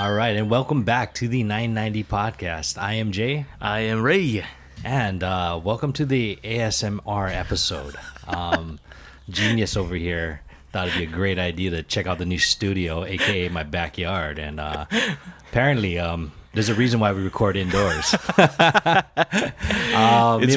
All right, and welcome back to the 990 podcast. I am Jay. I am Ray. And welcome to the ASMR episode. Genius over here thought it'd be a great idea to check out the new studio, aka my backyard. And apparently, there's a reason why we record indoors. It's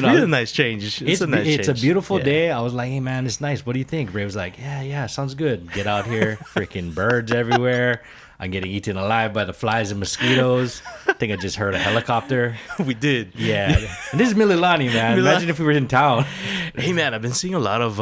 really a nice change. It's a beautiful day. I was like, hey man, it's nice. What do you think? Ray was like, yeah, sounds good. Get out here, freaking birds everywhere. I'm getting eaten alive by the flies and mosquitoes. I think I just heard a helicopter. We did. Yeah. And this is Mililani, man. Imagine if we were in town. Hey, man, I've been seeing a lot of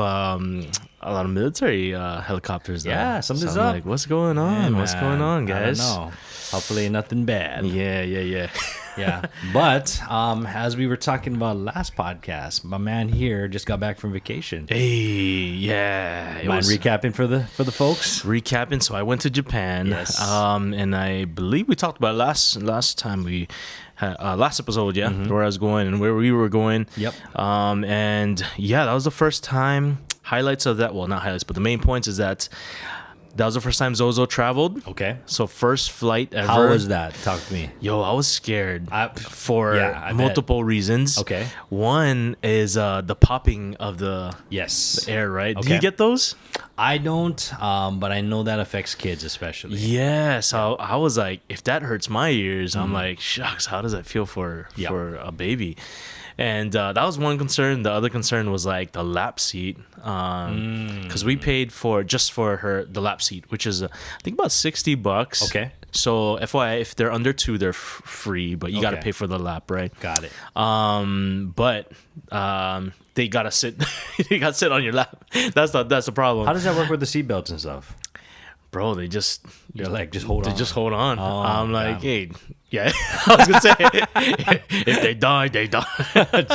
military helicopters. Though. Yeah, something's so I'm up. like, what's going on? Yeah, what's going on, guys? I don't know. Hopefully nothing bad. Yeah. Yeah. But as we were talking about last podcast, my man here just got back from vacation. Hey, yeah. Mind recapping for the folks? Recapping. So I went to Japan. Yes. And I believe we talked about last time we had, last episode, where I was going and where we were going. Yep. And yeah, that was the first time. Highlights of that, well, not highlights, but the main points is that was the first time Zozo traveled. Okay. So first flight ever. How was that? Talk to me. Yo, I was scared for I multiple reasons. Okay. One is the popping of the air, right? Okay. Do you get those? I don't, but I know that affects kids especially. Yeah, so I was like, if that hurts my ears, I'm like, shucks, how does that feel for a baby? And that was one concern. The other concern was like the lap seat, because we paid just for the lap seat, which is I think about $60. Okay. So FYI, if they're under 2, they're free, but you got to pay for the lap, right? Got it. But they gotta sit. They got to sit on your lap. That's the problem. How does that work with the seatbelts and stuff? Bro, they're just hold on. They just hold on. Oh, I'm like, damn. hey, yeah. I was gonna say, if they die, they die.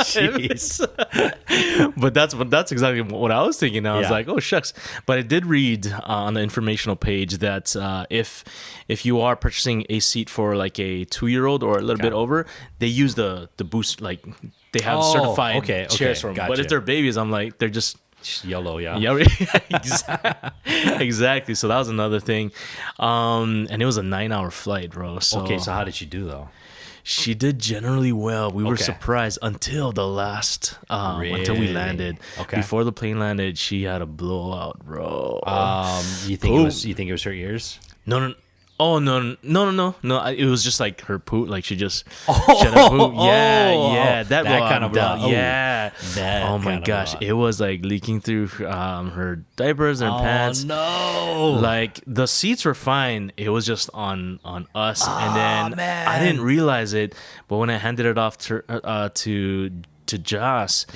Jeez. But that's exactly what I was thinking. I was like, oh shucks. But I did read on the informational page that if you are purchasing a seat for like a 2-year-old or a little bit over, they use the boost, like they have certified chairs for them. Gotcha. But if they're babies, I'm like, they're just yellow, yeah. Yeah, exactly. So that was another thing, and it was a 9-hour flight, bro. So So how did she do though? she did generally well. We were surprised until the last, until we landed. Okay. Before the plane landed, she had a blowout, bro. You think it was her ears? No. Oh no! It was just like her poop. Like she just had a poop. Yeah. That kind of blowout. Yeah. Oh my kind of gosh! blowout. It was like leaking through her diapers and pants. No! Like the seats were fine. It was just on us. And then man. I didn't realize it, but when I handed it off to Joss,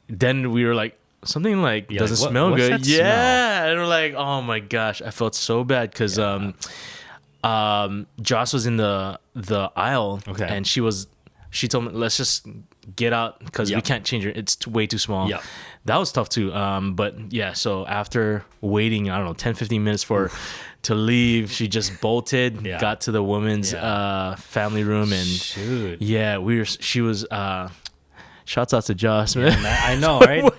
then we were like, something like doesn't smell what's good. that Yeah, and we're like, oh my gosh, I felt so bad because Joss was in the aisle, and she told me, let's just get out because we can't change it. It's way too small. Yep. That was tough too. But yeah, so after waiting, I don't know, 10, 15 minutes to leave, she just bolted, got to the women's family room, and shoot. Yeah, she was. Shouts out to Joss, man. I know, right?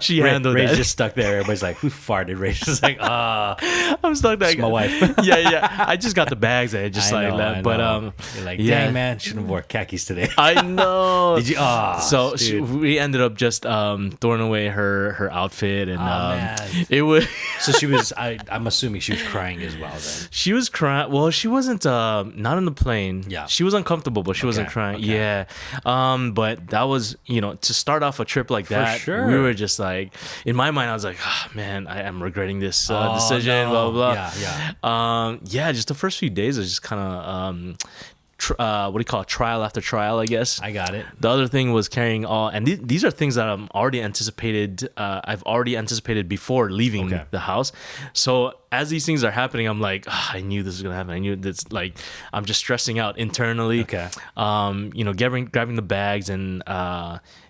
She handled Ray's that. just stuck there. Everybody's like, who farted? Ray's just like, I'm stuck there. it's my wife. Yeah. I just got the bags. I just I know, that. But you're like, dang man, shouldn't have wore khakis today. I know. Did you? So dude. we ended up just throwing away her outfit, and man. it was. So she was. I'm assuming she was crying as well. Then She was crying. Well, she wasn't. Not on the plane. Yeah. She was uncomfortable, but she wasn't crying. Okay. Yeah. But that was, to start off a trip like that. sure. We were just like, in my mind, I was like, man, I am regretting this decision. no. Blah blah. Yeah. Just the first few days was just kind of what do you call it? Trial after trial, I guess. I got it. The other thing was carrying all, and these are things that I've already anticipated before leaving the house. So as these things are happening, I'm like, I knew this was gonna happen. I knew this. Like, I'm just stressing out internally. Okay. Grabbing the bags and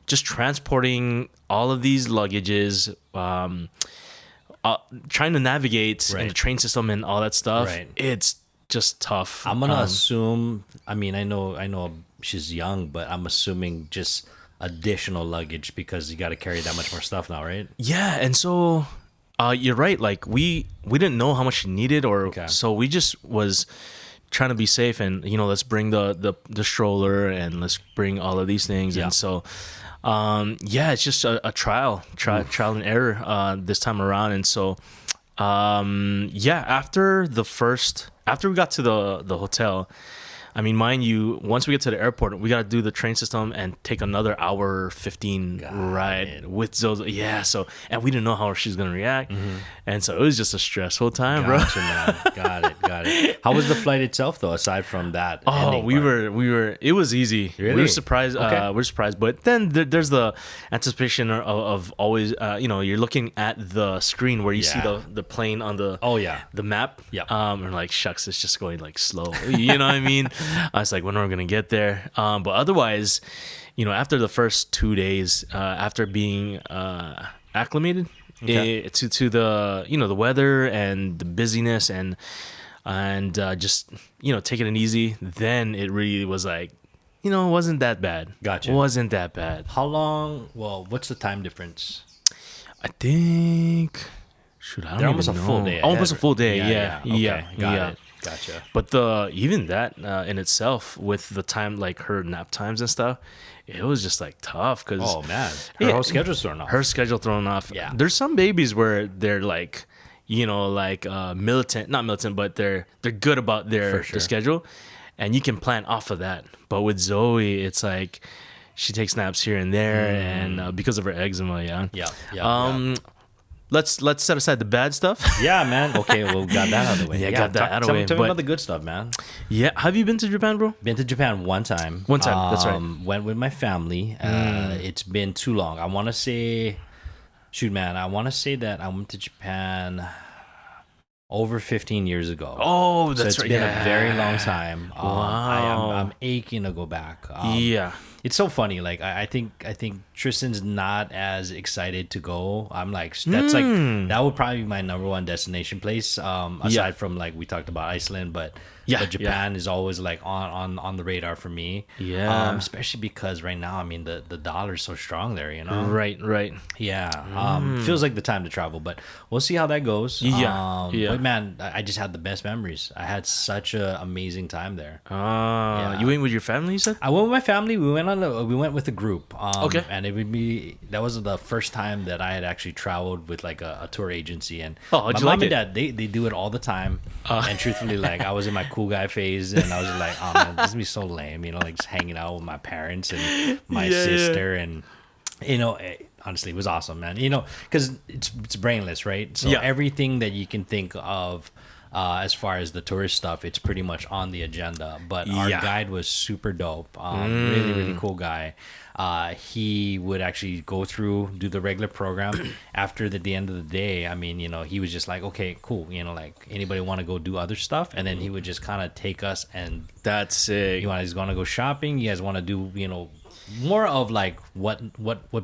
just transporting all of these luggages. Trying to navigate in the train system and all that stuff. Right. It's just tough. I'm gonna assume. I mean, I know she's young, but I'm assuming just additional luggage because you got to carry that much more stuff now, right? Yeah, and so You're right. Like we didn't know how much she needed, or Okay. so we just was trying to be safe, and let's bring the stroller, and let's bring all of these things, Yeah. and so yeah, it's just a trial and error this time around, and so yeah, after we got to the hotel. I mean, mind you, once we get to the airport, we got to do the train system and take another hour 15 ride with Zozo. Yeah, so, and we didn't know how she's going to react. And so it was just a stressful time, Gotcha, man. Got it. How was the flight itself, though, aside from that? Oh, we were, it was easy. Really? We were surprised. Okay. We're surprised. But then there's the anticipation of always, you're looking at the screen where you see the plane on the the map. Yeah. And like, shucks, it's just going like slow. You know what I mean? I was like, when are we going to get there? But otherwise, after the first 2 days, after being acclimated to the, the weather and the busyness and just taking it easy, then it really was like, it wasn't that bad. Gotcha. It wasn't that bad. How long? Well, what's the time difference? I think, shoot, I don't They're even almost a know. full day Almost ahead. a full day. Okay, Yeah. got it. Gotcha. But even that in itself, with the time, like her nap times and stuff, it was just like tough because Oh man, her whole schedule's thrown off. her schedule thrown off. Yeah. There's some babies where they're like, not militant, but they're good about their schedule, and you can plan off of that. But with Zoe, it's like she takes naps here and there, and because of her eczema, Yeah. Let's set aside the bad stuff. Yeah, man. Okay, well, got that out of the way. Yeah, got that out of the way, Tell me but- about the good stuff, man. Yeah, have you been to Japan, bro? Been to Japan one time. One time, that's right. Went with my family. It's been too long. I want to say, that I went to Japan over 15 years ago. Oh, So that's it's right. been yeah. a very long time. Wow. I'm aching to go back. Yeah. It's so funny. Like I think Tristan's not as excited to go. I'm like that's like that would probably be my number one destination place. Aside from like we talked about Iceland, but Japan is always like on the radar for me. Yeah. Especially because right now, I mean the dollar's so strong there. Right. Yeah. Feels like the time to travel, but we'll see how that goes. Yeah. But man, I just had the best memories. I had such an amazing time there. You went with your family, you said? I went with my family. We went with a group. Okay. And that was the first time that I had actually traveled with like a tour agency. And how'd my you mom like and it? dad, they do it all the time. And truthfully, like I was in my cool guy phase, and I was like, oh man, this is gonna be so lame, like just hanging out with my parents and my sister, and honestly, it was awesome, man. Because it's brainless, right? So everything that you can think of. As far as the tourist stuff, it's pretty much on the agenda. But our guide was super dope. Really, really cool guy. He would actually go through, do the regular program. After the end of the day, I mean, he was just like, okay, cool. Like anybody want to go do other stuff? And then he would just kind of take us and That's sick. you guys want to go shopping? You guys want to do, more of like what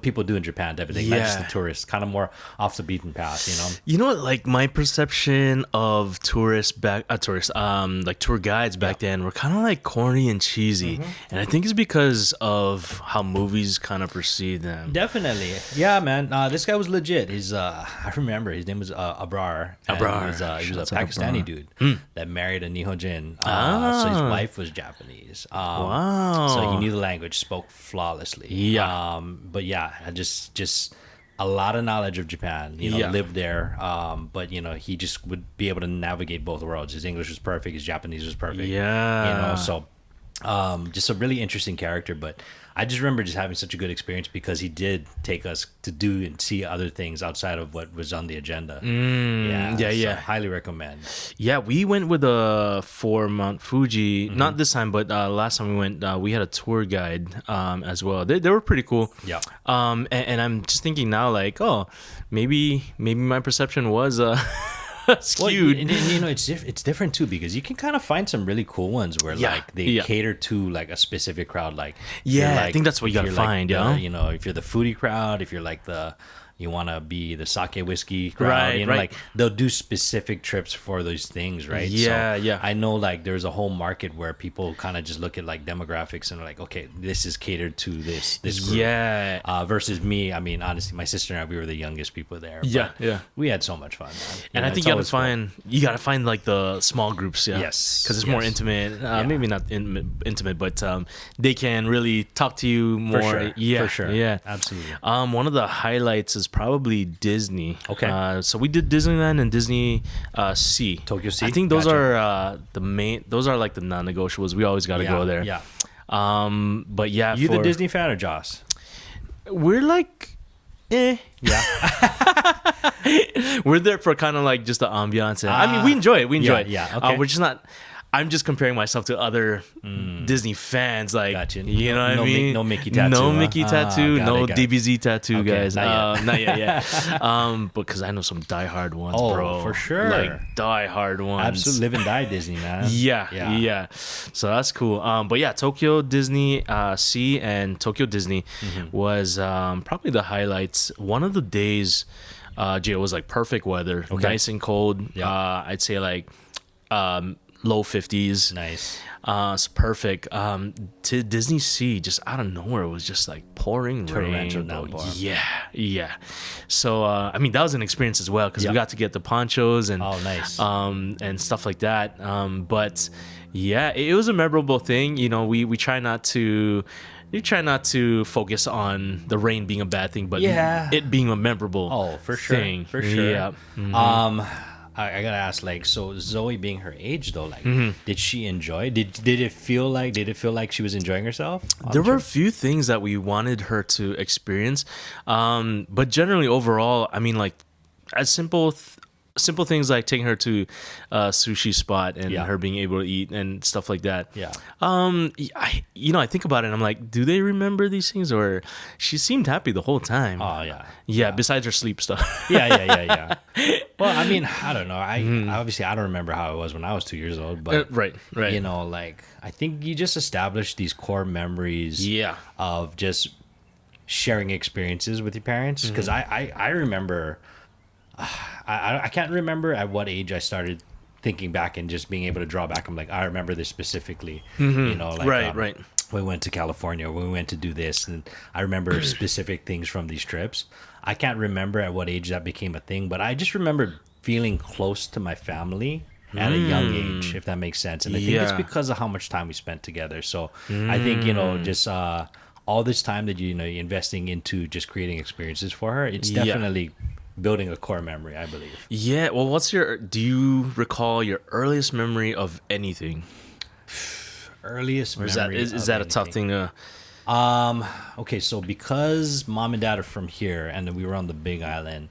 people do in Japan type of thing, not just the tourists, kind of more off the beaten path, You know what? Like my perception of like tour guides back then were kind of like corny and cheesy, and I think it's because of how movies kind of perceive them. Definitely, yeah, man. This guy was legit. He's I remember his name was Abrar. Abrar. He was a Shouts out Pakistani Abrar. dude that married a Nihonjin. So his wife was Japanese. Wow. So he knew the language, spoke flawlessly. Yeah. But yeah, just a lot of knowledge of Japan. Lived there. But he just would be able to navigate both worlds. His English was perfect. His Japanese was perfect. Yeah. So just a really interesting character. But I just remember just having such a good experience because he did take us to do and see other things outside of what was on the agenda. So highly recommend. Yeah, we went with for Mount Fuji. Not this time, but last time we went, we had a tour guide as well. They were pretty cool. Yeah. And I'm just thinking now, like, oh, maybe my perception was skewed. Well, it's different too because you can kind of find some really cool ones where like they cater to like a specific crowd. Like I think that's what you gotta find. If you're the foodie crowd, if you're like the you want to be the sake whiskey crowd. Right, You know, right. like they'll do specific trips for those things, right? Yeah, so yeah. I know like there's a whole market where people kind of just look at like demographics and are like, okay, this is catered to this group. Yeah. Versus me, I mean, honestly, my sister and I, we were the youngest people there. Yeah, but yeah. we had so much fun, man. And know, I think it's you always cool. you gotta find like the small groups, yeah. Yes, because it's more yes. intimate. Maybe not intimate, but they can really talk to you more. For sure. Yeah, For sure. yeah, Absolutely. One of the highlights is probably Disney. Okay. So we did Disneyland and Disney Sea. Tokyo Sea? I think those Gotcha. are the main. Those are like the non-negotiables. We always got to go there. Yeah. But yeah, You the Disney fan or Joss? We're like, Yeah. we're there for kind of like just the ambiance. And, I mean, we enjoy it. We enjoy it. yeah, okay. We're just not. I'm just comparing myself to other Disney fans. Like, Gotcha. you know what I mean? No Mickey tattoo. No huh? Mickey tattoo. Got No it, got it. DBZ tattoo, Okay, guys. not yet. Not yet. Yeah. Because I know some diehard ones, Oh, bro. for sure. Like diehard ones. Absolutely live and die Disney, man. Yeah. So that's cool. But yeah, Tokyo Disney Sea and Tokyo Disney was probably the highlights. One of the days, Jay, it was like perfect weather, nice and cold. Yeah. I'd say like low 50s. Nice. It's perfect. To Disney Sea, just out of nowhere, it was just like pouring Torrential rain. downpour. Yeah. So I mean, that was an experience as well because Yeah. we got to get the ponchos and Oh, nice. and stuff like that. But yeah, it was a memorable thing. You know, we try not to. You try not to focus on the rain being a bad thing, but Yeah. it being a memorable Oh, for sure. thing. For sure. Yeah. I gotta ask, like, so Zoe being her age though, like, did she enjoy? Did it feel like she was enjoying herself? on There the were a trip? few things that we wanted her to experience, but generally overall, I mean, like as simple things like taking her to a sushi spot and Yeah. her being able to eat and stuff like that. Yeah. I think about it and I'm like, do they remember these things? Or she seemed happy the whole time. Oh yeah. Yeah, besides her sleep stuff. Yeah. Well, I mean, I don't know. I obviously I don't remember how it was when I was 2 years old, but Right. you know, like I think you just establish these core memories Yeah. of just sharing experiences with your parents. Because I remember, I can't remember at what age I started thinking back and just being able to draw back. I'm like, I remember this specifically. You know, like Right. we went to California, we went to do this, and I remember specific things from these trips. I can't remember at what age that became a thing, but I just remember feeling close to my family at a young age, if that makes sense. And I think it's Yeah. because of how much time we spent together. So I think, you know, just all this time that you're investing into just creating experiences for her, it's Yeah. definitely building a core memory, I believe. Yeah. Well, do you recall your earliest memory of anything? Earliest Or is memory is of that a tough anything. thing to? Okay, so because mom and dad are from here and we were on the Big Island,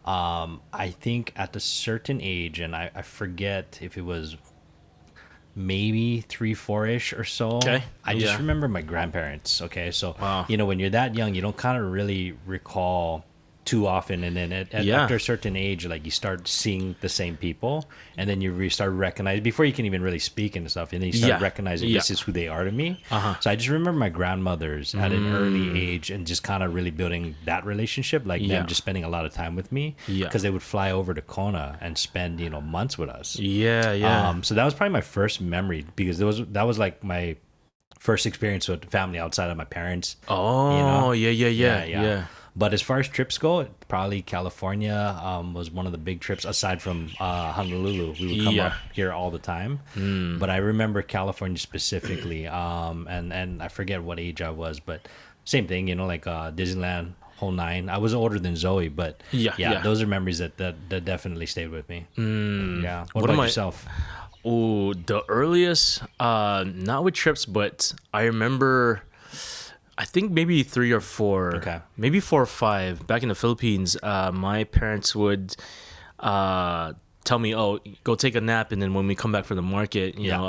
I think at a certain age, and I forget if it was maybe 3, 4-ish or so. Okay, I just yeah. remember my grandparents. Okay, so Wow. when you're that young, you don't kind of really recall too often, and then Yeah. after a certain age, like you start seeing the same people, and then you start recognizing before you can even really speak and stuff, and then you start Yeah. recognizing Yeah. this is who they are to me. Uh-huh. So I just remember my grandmothers at an early age, and just kind of really building that relationship, like Yeah. them just spending a lot of time with me, Yeah. because they would fly over to Kona and spend months with us. Yeah. So that was probably my first memory, because that was like my first experience with family outside of my parents. Oh, yeah. But as far as trips go, probably California was one of the big trips, aside from Honolulu. We would come Yeah. up here all the time. But I remember California specifically, and I forget what age I was, but same thing, like Disneyland, whole nine. I was older than Zoe, but Yeah. those are memories that definitely stayed with me. Yeah. What What about am I- yourself? Oh, the earliest, not with trips, but I remember, I think maybe 3 or 4, Okay. maybe 4 or 5. Back in the Philippines, my parents would tell me, "Oh, go take a nap, and then when we come back from the market, you know,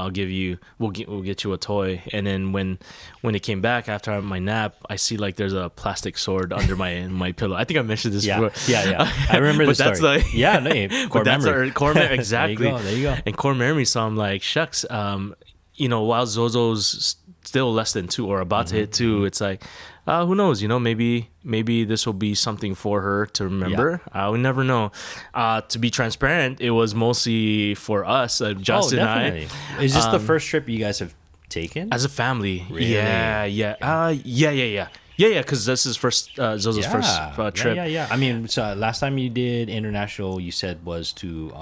we'll get you a toy." And then when it came back after my nap, I see like there's a plastic sword under my pillow. I think I mentioned this Yeah, before. yeah. I remember the But that's story. like- Yeah, no, core But that's memory. our core memory, exactly. There you go. And core memory. So I'm like, shucks, while Zozo's still less than 2 or about to hit 2, it's like, who knows? Maybe this will be something for her to remember. We never know. To be transparent, it was mostly for us, Justin and I. Is this the first trip you guys have taken as a family? Really? Yeah. Yeah. Because this is Zozo's first trip. Yeah. I mean, so last time you did international, you said was to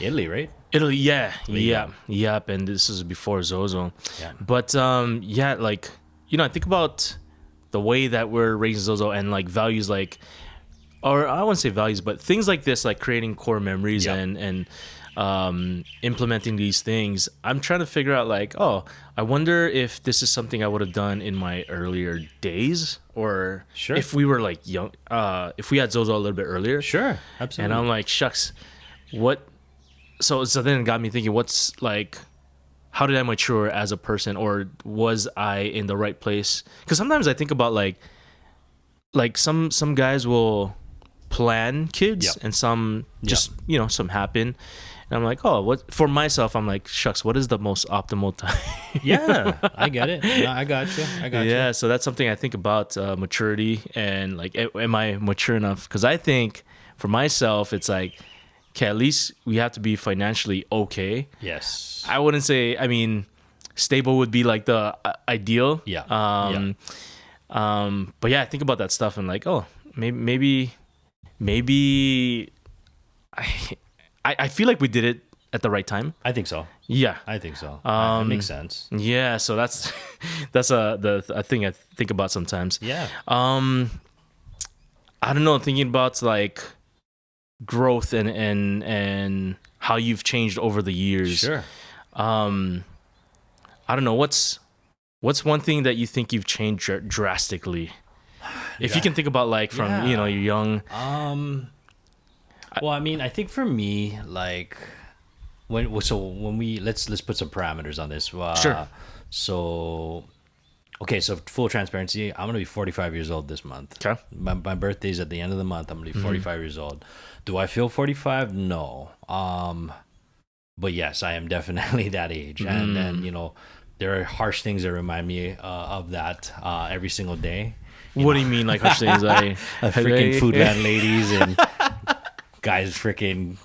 Italy, right? Italy, yep. And this is before Zozo. Yeah. But like, I think about the way that we're raising Zozo and like values, like, or I wouldn't say values, but things like this, like creating core memories and implementing these things. I'm trying to figure out like, I wonder if this is something I would have done in my earlier days, or if we were like young, if we had Zozo a little bit earlier. Sure, absolutely. And I'm like, shucks, what? So then it got me thinking, what's like, how did I mature as a person, or was I in the right place? Because sometimes I think about like some guys will plan kids and some just some happen, and I'm like, what for myself? I'm like, shucks, what is the most optimal time? Yeah, I get it. No, I got you. Yeah, so that's something I think about, maturity, and like, am I mature enough? Because I think for myself, it's like, okay, at least we have to be financially okay. Yes. I wouldn't say, I mean, stable would be like the ideal. Yeah. But yeah, I think about that stuff and like, maybe I feel like we did it at the right time. I think so. Yeah. I think so. It makes sense. Yeah, so that's a thing I think about sometimes. Yeah. I don't know, thinking about like growth and how you've changed over the years. Sure. I don't know, what's one thing that you think you've changed drastically, if you can think about like from you're young. Well, I mean, I think for me, like when we let's put some parameters on this. Sure. So full transparency, I'm gonna be 45 years old this month. Okay. My birthday's at the end of the month. I'm gonna be 45 years old. Do I feel 45? No. But yes, I am definitely that age, and there are harsh things that remind me of that every single day. What do you mean, like harsh things? Like freaking foodland ladies and guys freaking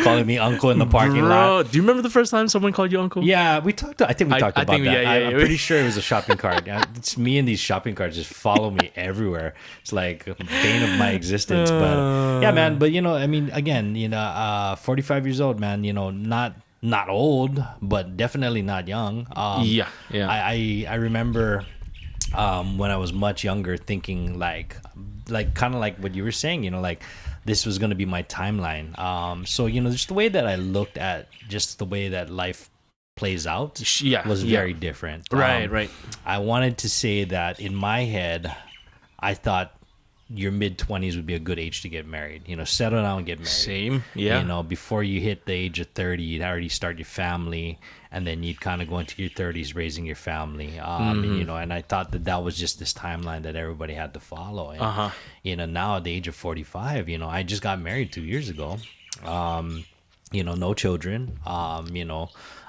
calling me uncle in the parking lot. Do you remember the first time someone called you uncle? Yeah, we talked. I think we talked about that. I'm yeah. pretty sure it was a shopping cart. It's me and these shopping carts just follow me everywhere. It's like a bane of my existence. But yeah, man. But I mean, again, 45 years old, man. Not old, but definitely not young. Yeah. I remember when I was much younger, thinking like kind of like what you were saying. Like, this was going to be my timeline. So, just the way that I looked at just the way that life plays out was very different. Right. I wanted to say that in my head, I thought your mid-20s would be a good age to get married. Settle down and get married. Same, yeah. Before you hit the age of 30, you'd already start your family, and then you'd kind of go into your 30s raising your family. And I thought that was just this timeline that everybody had to follow. And, now at the age of 45, I just got married 2 years ago. No children.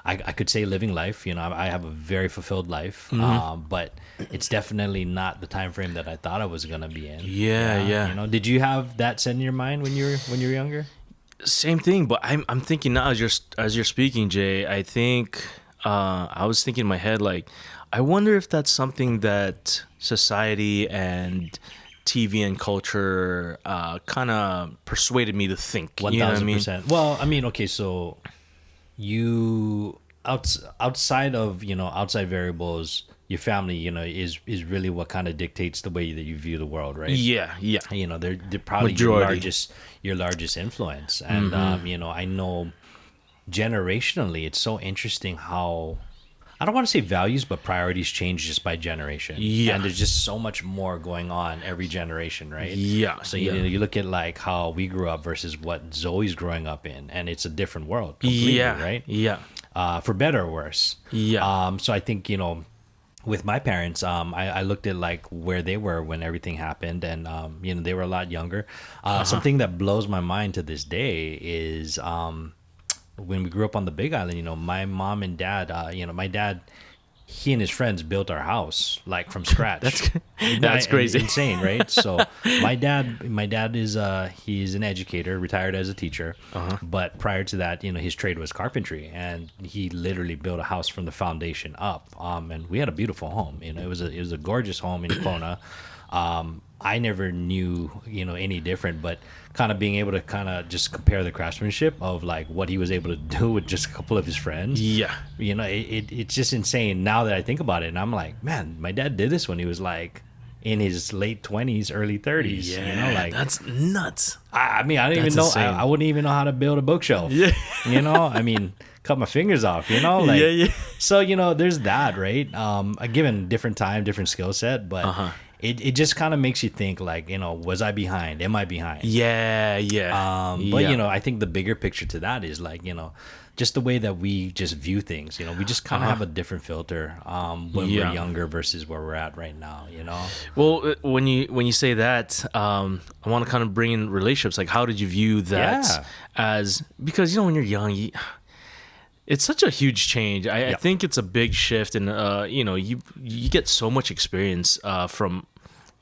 I could say living life. I have a very fulfilled life. But it's definitely not the time frame that I thought I was gonna be in. Yeah. Did you have that set in your mind when you were younger? Same thing, but I'm thinking now as you're speaking, Jay. I think I was thinking in my head, like, I wonder if that's something that society and TV and culture kind of persuaded me to think. 1,000%. Well, I mean, okay, so you outside of outside variables, your family is really what kind of dictates the way that you view the world, right? Yeah. They're probably your largest influence, and I know generationally it's so interesting how, I don't want to say values, but priorities change just by generation. Yeah. And there's just so much more going on every generation, right? Yeah. So you look at like how we grew up versus what Zoe's growing up in, and it's a different world completely, right? Yeah. For better or worse. Yeah. So I think, with my parents, I looked at like where they were when everything happened, and they were a lot younger. Something that blows my mind to this day is when we grew up on the Big Island. My mom and dad. My dad, he and his friends built our house like from scratch. That's crazy. Insane, right? So my dad is he's an educator, retired as a teacher. But prior to that, his trade was carpentry, and he literally built a house from the foundation up. And we had a beautiful home. It was a gorgeous home in Kona. I never knew, any different, but kind of being able to kind of just compare the craftsmanship of like what he was able to do with just a couple of his friends. Yeah. It's just insane now that I think about it. And I'm like, man, my dad did this when he was like in his late 20s, early 30s. Yeah, that's nuts. I mean, I don't even know. I wouldn't even know how to build a bookshelf. Yeah. I mean, cut my fingers off, like, yeah. So, there's that, right? A given different time, different skill set, but it just kind of makes you think like, was I behind? Am I behind? Yeah. But, I think the bigger picture to that is like, just the way that we just view things, we just kind of have a different filter when we're younger versus where we're at right now, Well, when you say that, I want to kind of bring in relationships. Like, how did you view that as, because, when you're young, it's such a huge change. I think it's a big shift, and you get so much experience from,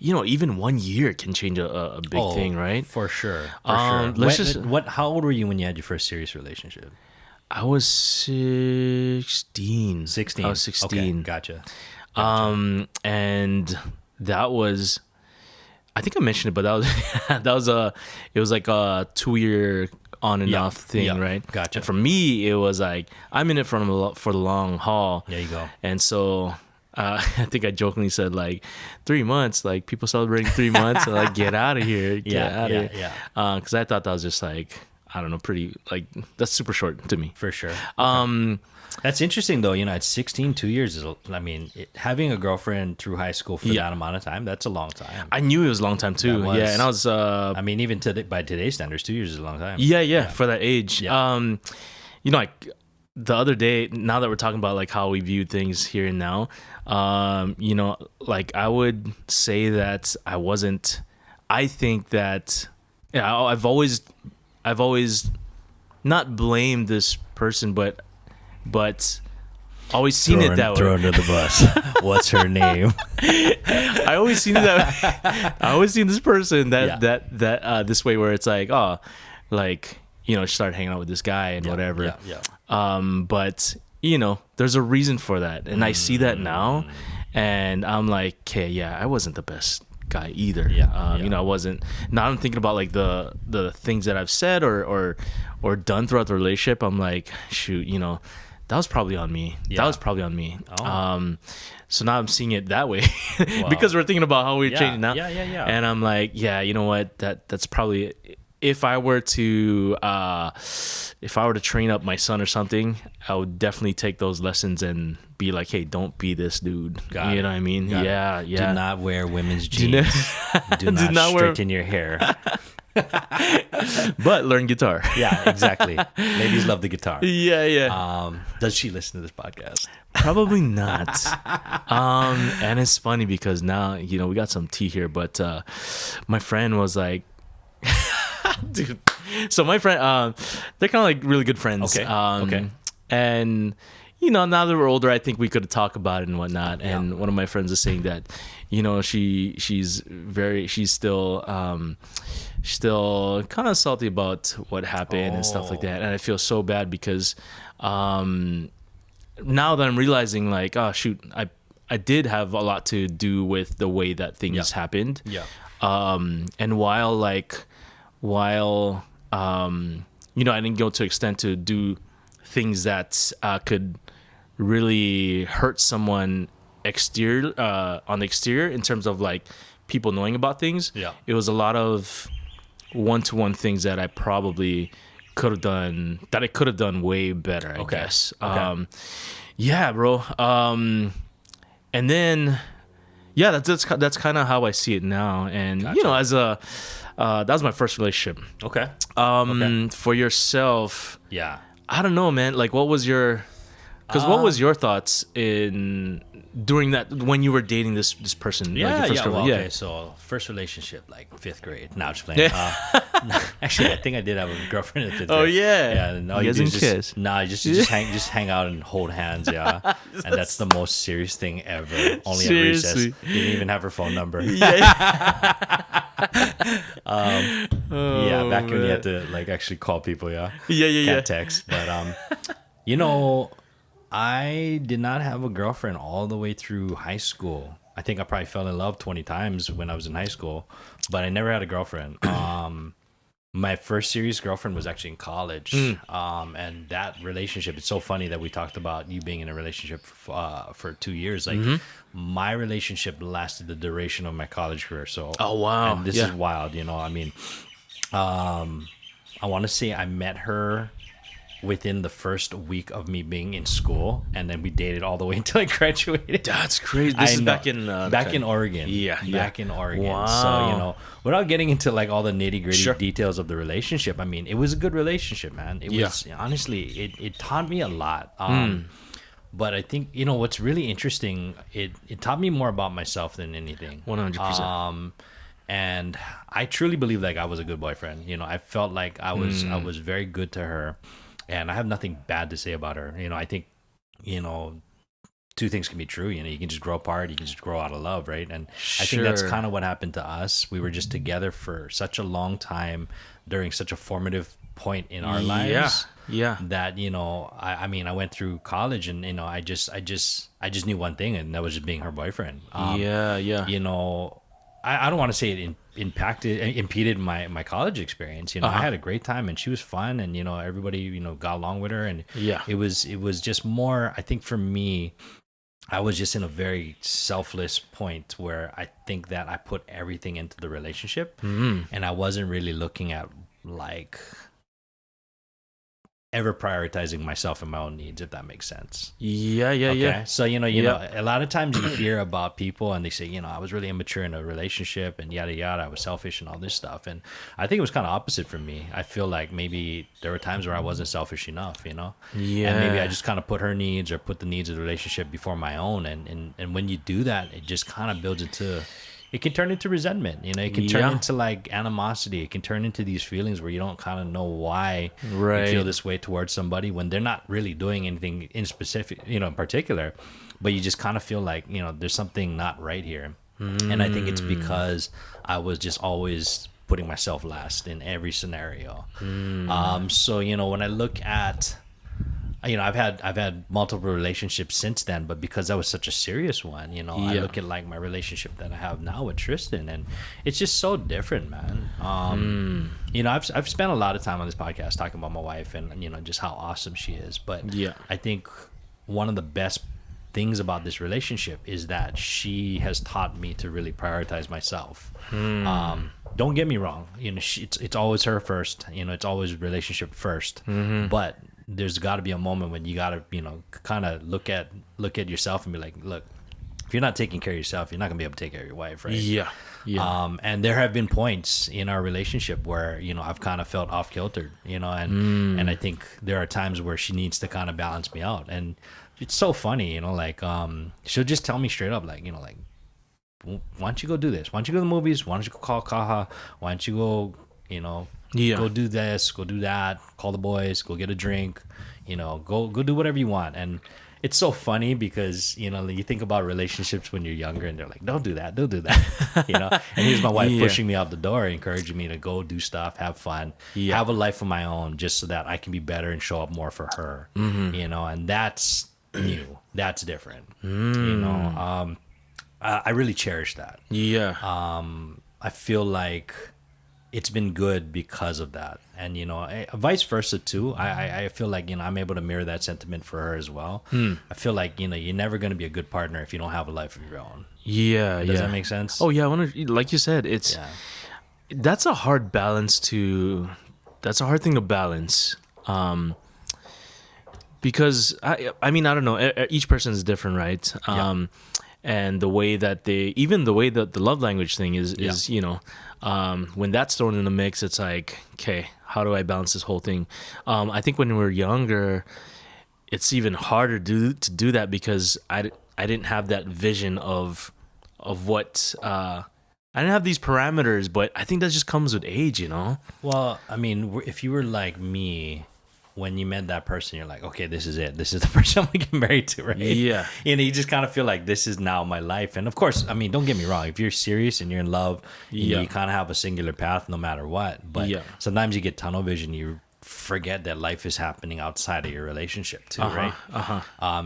even 1 year can change a big thing, right? For sure. How old were you when you had your first serious relationship? I was 16. 16. I was 16. Okay, gotcha. And that was, I think I mentioned it, but it was like a 2-year on and off thing, right? Gotcha. And for me, it was like, I'm in it for the long haul. There you go. And so I think I jokingly said like 3 months, like people celebrating 3 months, and like get out of here, here. Because I thought that was just like, I don't know, pretty like that's super short to me. For sure. That's interesting though. At 16, 2 years is. I mean, having a girlfriend through high school for that amount of time, that's a long time. I knew it was a long time too. Yeah, and I was. I mean, even by today's standards, 2 years is a long time. Yeah, for that age. Yeah. Like the other day, now that we're talking about like how we view things here and now, like I would say that I wasn't. I think that I've always not blamed this person, but always seen it that way. Throw under the bus. What's her name? I always seen it that way. I always seen this person that this way, where it's like, oh, like, start hanging out with this guy and whatever. But there's a reason for that, and I see that now, and I'm like, okay, I wasn't the best guy either. I wasn't. Now I'm thinking about like the things that I've said or done throughout the relationship. I'm like, shoot, that was probably on me. That was probably on me. So now I'm seeing it that way because we're thinking about how we're changing now. And I'm like, you know what? That's probably, if I were to train up my son or something, I would definitely take those lessons and be like, hey, don't be this dude. You know what I mean? Yeah. Do not wear women's jeans. Do not straighten your hair. But learn guitar. Yeah, exactly. Ladies love the guitar. Yeah. Does she listen to this podcast? Probably not. And it's funny because now, we got some tea here, but my friend was like, dude. So my friend, they're kind of like really good friends. Okay. And now that we're older, I think we could talk about it and whatnot. Yeah. And one of my friends is saying that, she's still kind of salty about what happened and stuff like that. And I feel so bad because now that I'm realizing like, oh shoot, I did have a lot to do with the way that things happened. Yeah. And while I didn't go to extent to do things that could really hurt someone on the exterior in terms of like people knowing about things. Yeah. It was a lot of one-to-one things that I probably could have done, that I could have done way better, I guess. Okay. Yeah, bro. And then, that's kind of how I see it now. And, Gotcha. that was my first relationship. Okay. For yourself, Yeah. I don't know, man. Like, what was your thoughts during that when you were dating this person? Yeah, like your first okay. So first relationship, like 5th grade. Now, just playing. Actually, I think I did have a girlfriend in fifth Oh grade. yeah. Yeah, and all You you guys do is didn't just kiss. nah, just hang out and hold hands. Yeah, and that's the most serious thing ever. Only at recess. Seriously. You didn't even have her phone number. Yeah. Yeah, Oh back when you had man. to like actually call people. Yeah, Yeah, yeah, yeah. can't text. But you know, I did not have a girlfriend all the way through high school. I think I probably fell in love 20 times when I was in high school, but I never had a girlfriend. My first serious girlfriend was actually in college. And that relationship, it's so funny that we talked about you being in a relationship for 2 years. Like my relationship lasted the duration of my college career. So, Oh wow. and this is Yeah. wild, I mean, I want to say I met her within the first week of me being in school, and then we dated all the way until I graduated. That's crazy. This I is know. back in Back in Oregon. Yeah, yeah. Back in Oregon. Wow. So, without getting into like all the nitty gritty Sure. details of the relationship, I mean, it was a good relationship, man. It Yeah. was honestly, it taught me a lot. But I think, what's really interesting, it taught me more about myself than anything. 100%. And I truly believe like I was a good boyfriend. I felt like I was very good to her, and I have nothing bad to say about her. I think, two things can be true. You can just grow apart, you can just grow out of love, right? And I think that's Sure. kind of what happened to us. We were just together for such a long time during such a formative point in our lives. Yeah. That I mean, I went through college, and I just knew one thing, and that was just being her boyfriend. Yeah. I don't want to say it impeded my college experience. I had a great time, and she was fun, and everybody got along with her, and Yeah. it was just more. I think for me, I was just in a very selfless point where I think that I put everything into the relationship, and I wasn't really looking at like ever prioritizing myself and my own needs, if that makes sense. Yeah. Okay. So, Yeah. a lot of times you hear about people and they say, I was really immature in a relationship and yada, yada. I was selfish and all this stuff. And I think it was kind of opposite for me. I feel like maybe there were times where I wasn't selfish enough, Yeah. and maybe I just kind of put her needs or put the needs of the relationship before my own. And when you do that, it just kind of builds into, it can turn into resentment, it can turn Yeah. into like animosity. It can turn into these feelings where you don't kind of know why Right. you feel this way towards somebody when they're not really doing anything in specific, in particular, but you just kind of feel like, there's something not right here. And I think it's because I was just always putting myself last in every scenario. So, when I look at, I've had multiple relationships since then, but because that was such a serious one, I Yeah. look at like my relationship that I have now with Tristan, and it's just so different, man. I've spent a lot of time on this podcast talking about my wife and just how awesome she is, but Yeah. I think one of the best things about this relationship is that she has taught me to really prioritize myself. Don't get me wrong, it's always her first, it's always relationship first, but there's got to be a moment when you got to kind of look at yourself and be like, look, if you're not taking care of yourself, you're not gonna be able to take care of your wife, right? Yeah. And there have been points in our relationship where I've kind of felt off kiltered, and I think there are times where she needs to kind of balance me out. And it's so funny, like she'll just tell me straight up, like like, why don't you go do this? Why don't you go to the movies? Why don't you go call Kaha? Why don't you go Yeah. go do this, go do that, call the boys, go get a drink, go do whatever you want. And it's so funny because you think about relationships when you're younger and they're like, don't do that, and here's my wife Yeah. pushing me out the door, encouraging me to go do stuff, have fun, Yeah. have a life of my own, just so that I can be better and show up more for her. And that's new, that's different. I really cherish that. Yeah. I feel like it's been good because of that, and vice versa too. I feel like I'm able to mirror that sentiment for her as well. I feel like you're never going to be a good partner if you don't have a life of your own. Yeah. Does that make sense? Oh yeah. Like you said, it's that's a hard balance to. That's a hard thing to balance. Because I mean, I don't know. Each person is different, right? And the way that the love language thing is when that's thrown in the mix, it's like, okay, how do I balance this whole thing? I think when we're younger, it's even harder to do that because I didn't have that vision of what I didn't have these parameters, but I think that just comes with age, you know? Well, I mean, if you were like me, when you met that person, you're like, okay, this is it. This is the person I'm gonna get married to, right? Yeah. You know, you just kind of feel like this is now my life. And of course, I mean, don't get me wrong. If you're serious and you're in love, you kind of have a singular path no matter what. But sometimes you get tunnel vision. You forget that life is happening outside of your relationship too, right?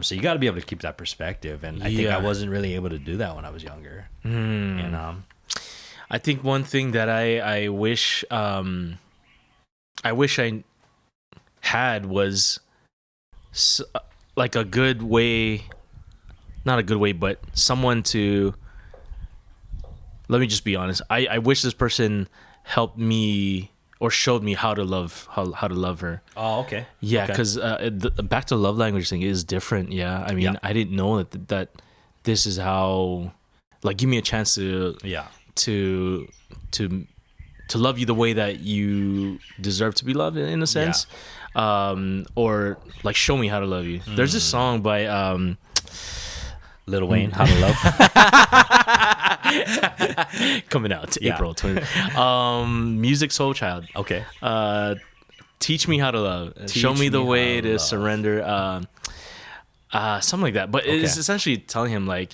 So you got to be able to keep that perspective. And I think I wasn't really able to do that when I was younger. And I think one thing that I wish I had was like a good way, not a good way, but someone to, let me just be honest. I wish this person helped me or showed me how to love her. Oh, okay. Yeah, because back to the love language thing is different. Yeah, I mean, I didn't know that this is how, like, give me a chance to to love you the way that you deserve to be loved in a sense, or like show me how to love you. There's this song by Lil Wayne, How to Love. coming out April 20. Music Soul Child. Okay. Teach me how to love. Show me the way to surrender. Something like that. But it's essentially telling him, like,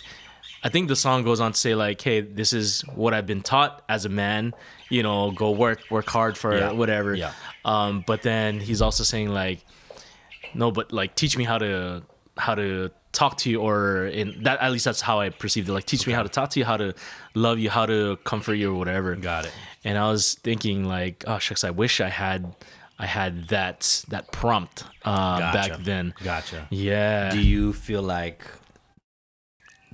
I think the song goes on to say, like, hey, this is what I've been taught as a man, you know, go work hard for whatever. Yeah. But then he's also saying, like, no, but like, teach me how to talk to you, or in that, at least that's how I perceived it. Like, teach me how to talk to you, how to love you, how to comfort you, or whatever. Got it. And I was thinking, like, oh shucks, I wish I had that prompt back then. Gotcha. Yeah. Do you feel like,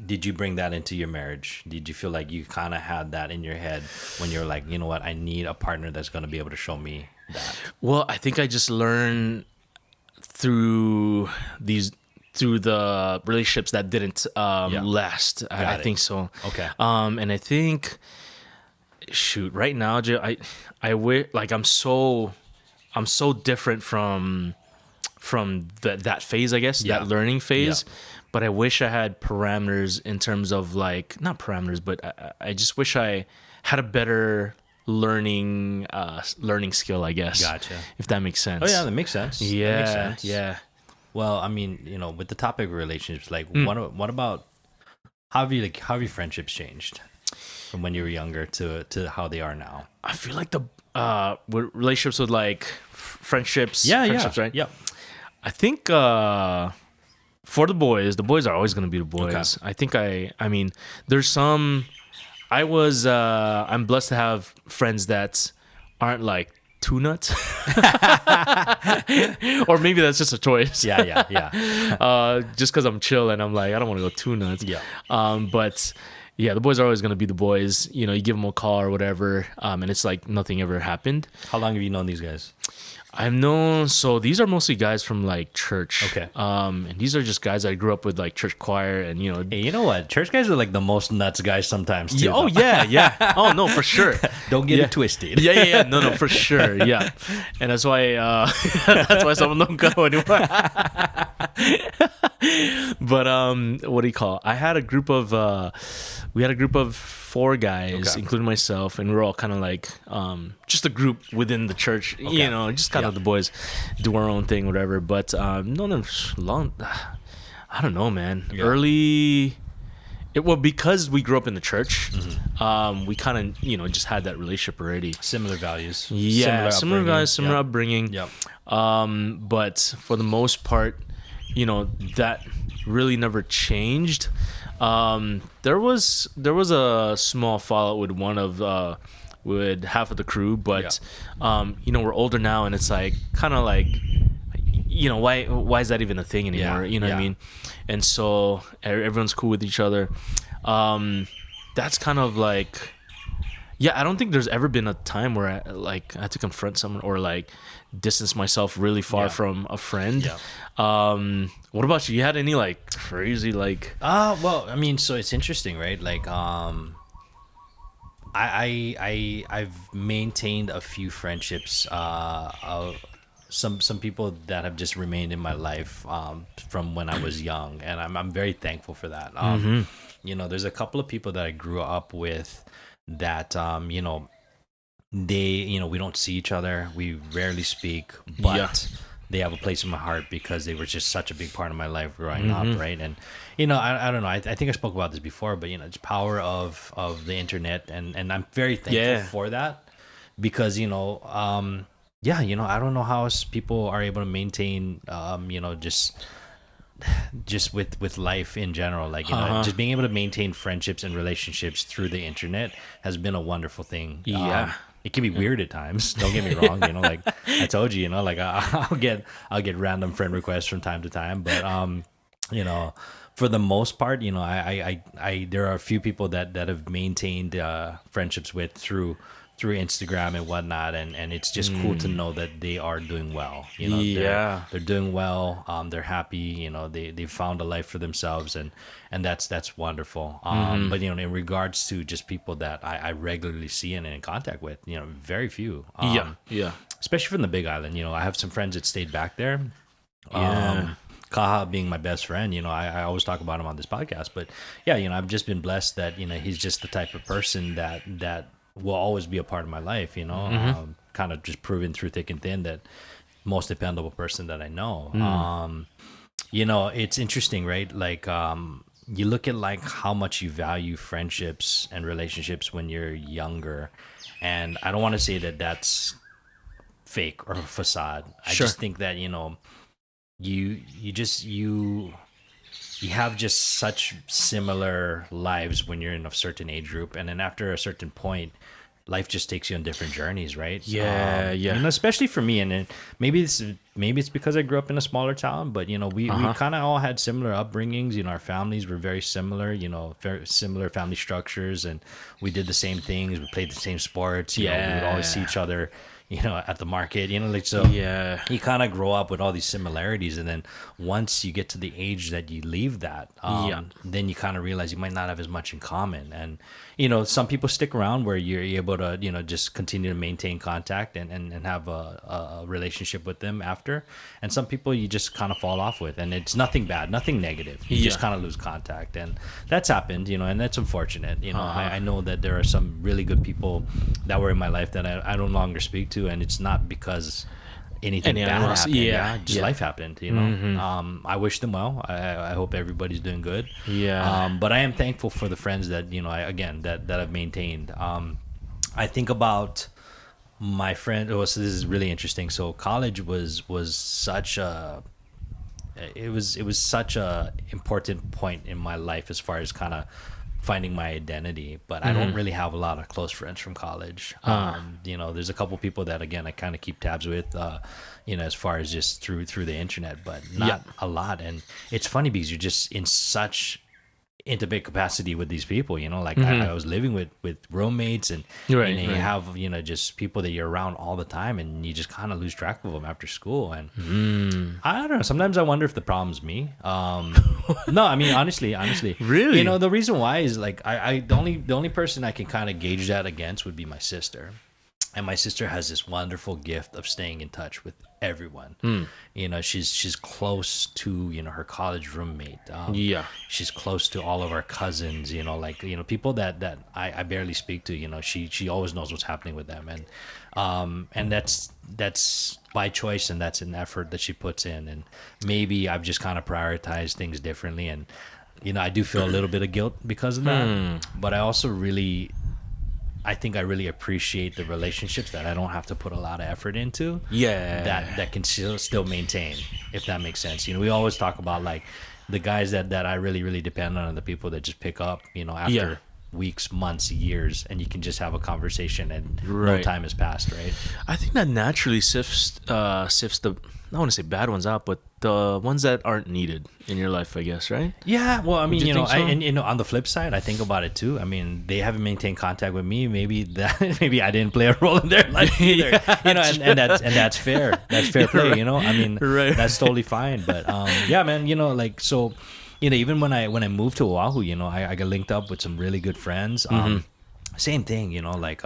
did you bring that into your marriage? Did you feel like you kind of had that in your head when you're like, you know what, I need a partner that's going to be able to show me that? Well, I think I just learned through the relationships that didn't last. I think so. Okay. And I think, shoot, right now, I wish, like, I'm so different from that phase, I guess, that learning phase. Yeah. But I wish I had parameters in terms of, like, not parameters, but I just wish I had a better learning skill, I guess. Gotcha. If that makes sense. Oh yeah, that makes sense. Yeah. That makes sense. Yeah. Well, I mean, you know, with the topic of relationships, like, what about how have your friendships changed from when you were younger to how they are now? I feel like the relationships with, like, friendships, right? Yep. I think for the boys are always going to be the boys. Okay. I think I mean, there's some. I'm blessed to have friends that aren't like too nuts, or maybe that's just a choice. Yeah. Just because I'm chill and I'm like, I don't want to go too nuts. Yeah. But yeah, the boys are always going to be the boys. You know, you give them a call or whatever, and it's like nothing ever happened. How long have you known these guys? I've known, so these are mostly guys from, like, church. Okay. And these are just guys I grew up with, like, church choir, and, you know. Hey, you know what? Church guys are like the most nuts guys sometimes too. Yeah. Oh no, for sure. Don't get it twisted. Yeah. No, for sure. Yeah. And that's why some don't go anymore. But what do you call? We had a group of 4 guys, including myself, and we were all kind of like just a group within the church, you know, just kind of the boys do our own thing, whatever. But known them long. I don't know, man. Yeah. Because we grew up in the church, we kind of, you know, just had that relationship already. Similar values. Yeah, similar values, similar upbringing. Yep. But for the most part, you know, that really never changed. There was a small fallout with half of the crew, but you know, we're older now, and it's like kind of like, you know, why is that even a thing anymore? You know what I mean? And so everyone's cool with each other. That's kind of like, I don't think there's ever been a time where I had to confront someone or like distance myself really far from a friend. What about you? You had any like crazy like? Well, I mean, so it's interesting, right? Like, I've maintained a few friendships. Some people that have just remained in my life from when I was young, and I'm very thankful for that. You know, there's a couple of people that I grew up with that we don't see each other, we rarely speak, Yeah. but they have a place in my heart because they were just such a big part of my life growing Mm-hmm. up, right? And I don't know, I think I spoke about this before, but it's power of the internet, and I'm very thankful Yeah. for that, because yeah, I don't know how else people are able to maintain just with life in general, like just being able to maintain friendships and relationships through the internet has been a wonderful thing. Yeah. It can be weird at times, don't get me wrong, like I told you, like I'll get random friend requests from time to time, but you know for the most part, I there are a few people that have maintained friendships with through Instagram and whatnot, and it's just cool to know that they are doing well. Yeah. They're doing well. They're happy. They found a life for themselves, and that's wonderful. But in regards to just people that I regularly see and in contact with, very few. Yeah. Yeah. Especially from the Big Island. I have some friends that stayed back there. Yeah. Kaha being my best friend, I always talk about him on this podcast, but yeah, I've just been blessed that he's just the type of person that will always be a part of my life. Kind of just proven through thick and thin that most dependable person that I know. It's interesting, right? Like you look at like how much you value friendships and relationships when you're younger, and I don't want to say that that's fake or facade. I Sure. just think that you have just such similar lives when you're in a certain age group, and then after a certain point, life just takes you on different journeys, right? Yeah, yeah. Especially for me, and then maybe it's because I grew up in a smaller town, but we kind of all had similar upbringings. Our families were very similar. Very similar family structures, and we did the same things. We played the same sports. We would always see each other. At the market, like, so Yeah. you kind of grow up with all these similarities, and then once you get to the age that you leave that, then you kind of realize you might not have as much in common. And some people stick around where you're able to just continue to maintain contact and have a relationship with them after, and some people you just kind of fall off with, and it's nothing bad, nothing negative, you just kind of lose contact, and that's happened, and that's unfortunate. I know that there are some really good people that were in my life that I no longer speak to, and it's not because anything bad happened. Just life happened. I wish them well. I hope everybody's doing good. But I am thankful for the friends that that I've maintained. I think about my friend. Oh, so this is really interesting. So college was such a it was such a important point in my life as far as kind of finding my identity, but I don't really have a lot of close friends from college. There's a couple people that again I kind of keep tabs with, as far as just through the internet, but not a lot. And it's funny because you're just in such intimate capacity with these people, like I was living with roommates, and you have just people that you're around all the time, and you just kind of lose track of them after school. And I don't know, sometimes I wonder if the problem's me. No, I mean, honestly Really? The reason why is like the only person I can kind of gauge that against would be my sister. And my sister has this wonderful gift of staying in touch with everyone. She's close to her college roommate. She's close to all of our cousins. People that I barely speak to. She always knows what's happening with them, and that's by choice, and that's an effort that she puts in. And maybe I've just kind of prioritized things differently, and I do feel a little bit of guilt because of that. But I think I really appreciate the relationships that I don't have to put a lot of effort into. That can still maintain, if that makes sense. We always talk about like the guys that I really, really depend on, are the people that just pick up, after weeks, months, years, and you can just have a conversation and no time has passed, right? I think that naturally sifts the, I don't want to say bad ones out, but the ones that aren't needed in your life, I guess, right? Yeah, well, I mean, you think so? and on the flip side, I think about it too. I mean, they haven't maintained contact with me. Maybe I didn't play a role in their life either. And that's fair. That's fair play. I mean, that's totally fine. But yeah, man, like so. Even when I moved to Oahu, I got linked up with some really good friends. Same thing, like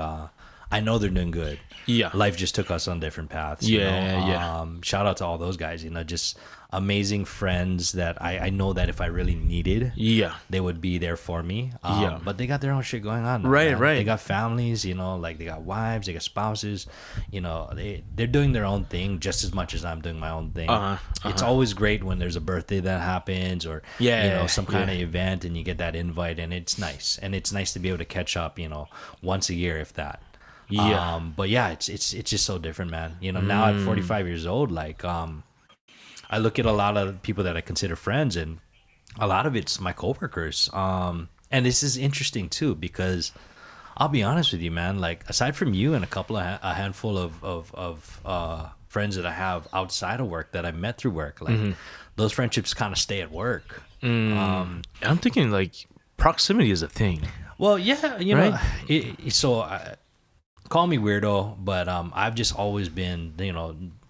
I know they're doing good. Yeah. Life just took us on different paths. Yeah. Shout out to all those guys. Just amazing friends that I know that if I really needed, Yeah. they would be there for me. Yeah. But they got their own shit going on now, Right, man. right. They got families, like they got wives, they got spouses. They're doing their own thing just as much as I'm doing my own thing. It's always great when there's a birthday that happens, or some kind of event, and you get that invite, and it's nice. And it's nice to be able to catch up, once a year, if that. Yeah. But yeah, it's just so different, man. Now at 45 years old, I look at a lot of people that I consider friends, and a lot of it's my coworkers. And this is interesting too, because I'll be honest with you, man. Like, aside from you and a handful of friends that I have outside of work that I met through work, those friendships kind of stay at work. I'm thinking like proximity is a thing. Well, yeah, Right? call me weirdo, but I've just always been,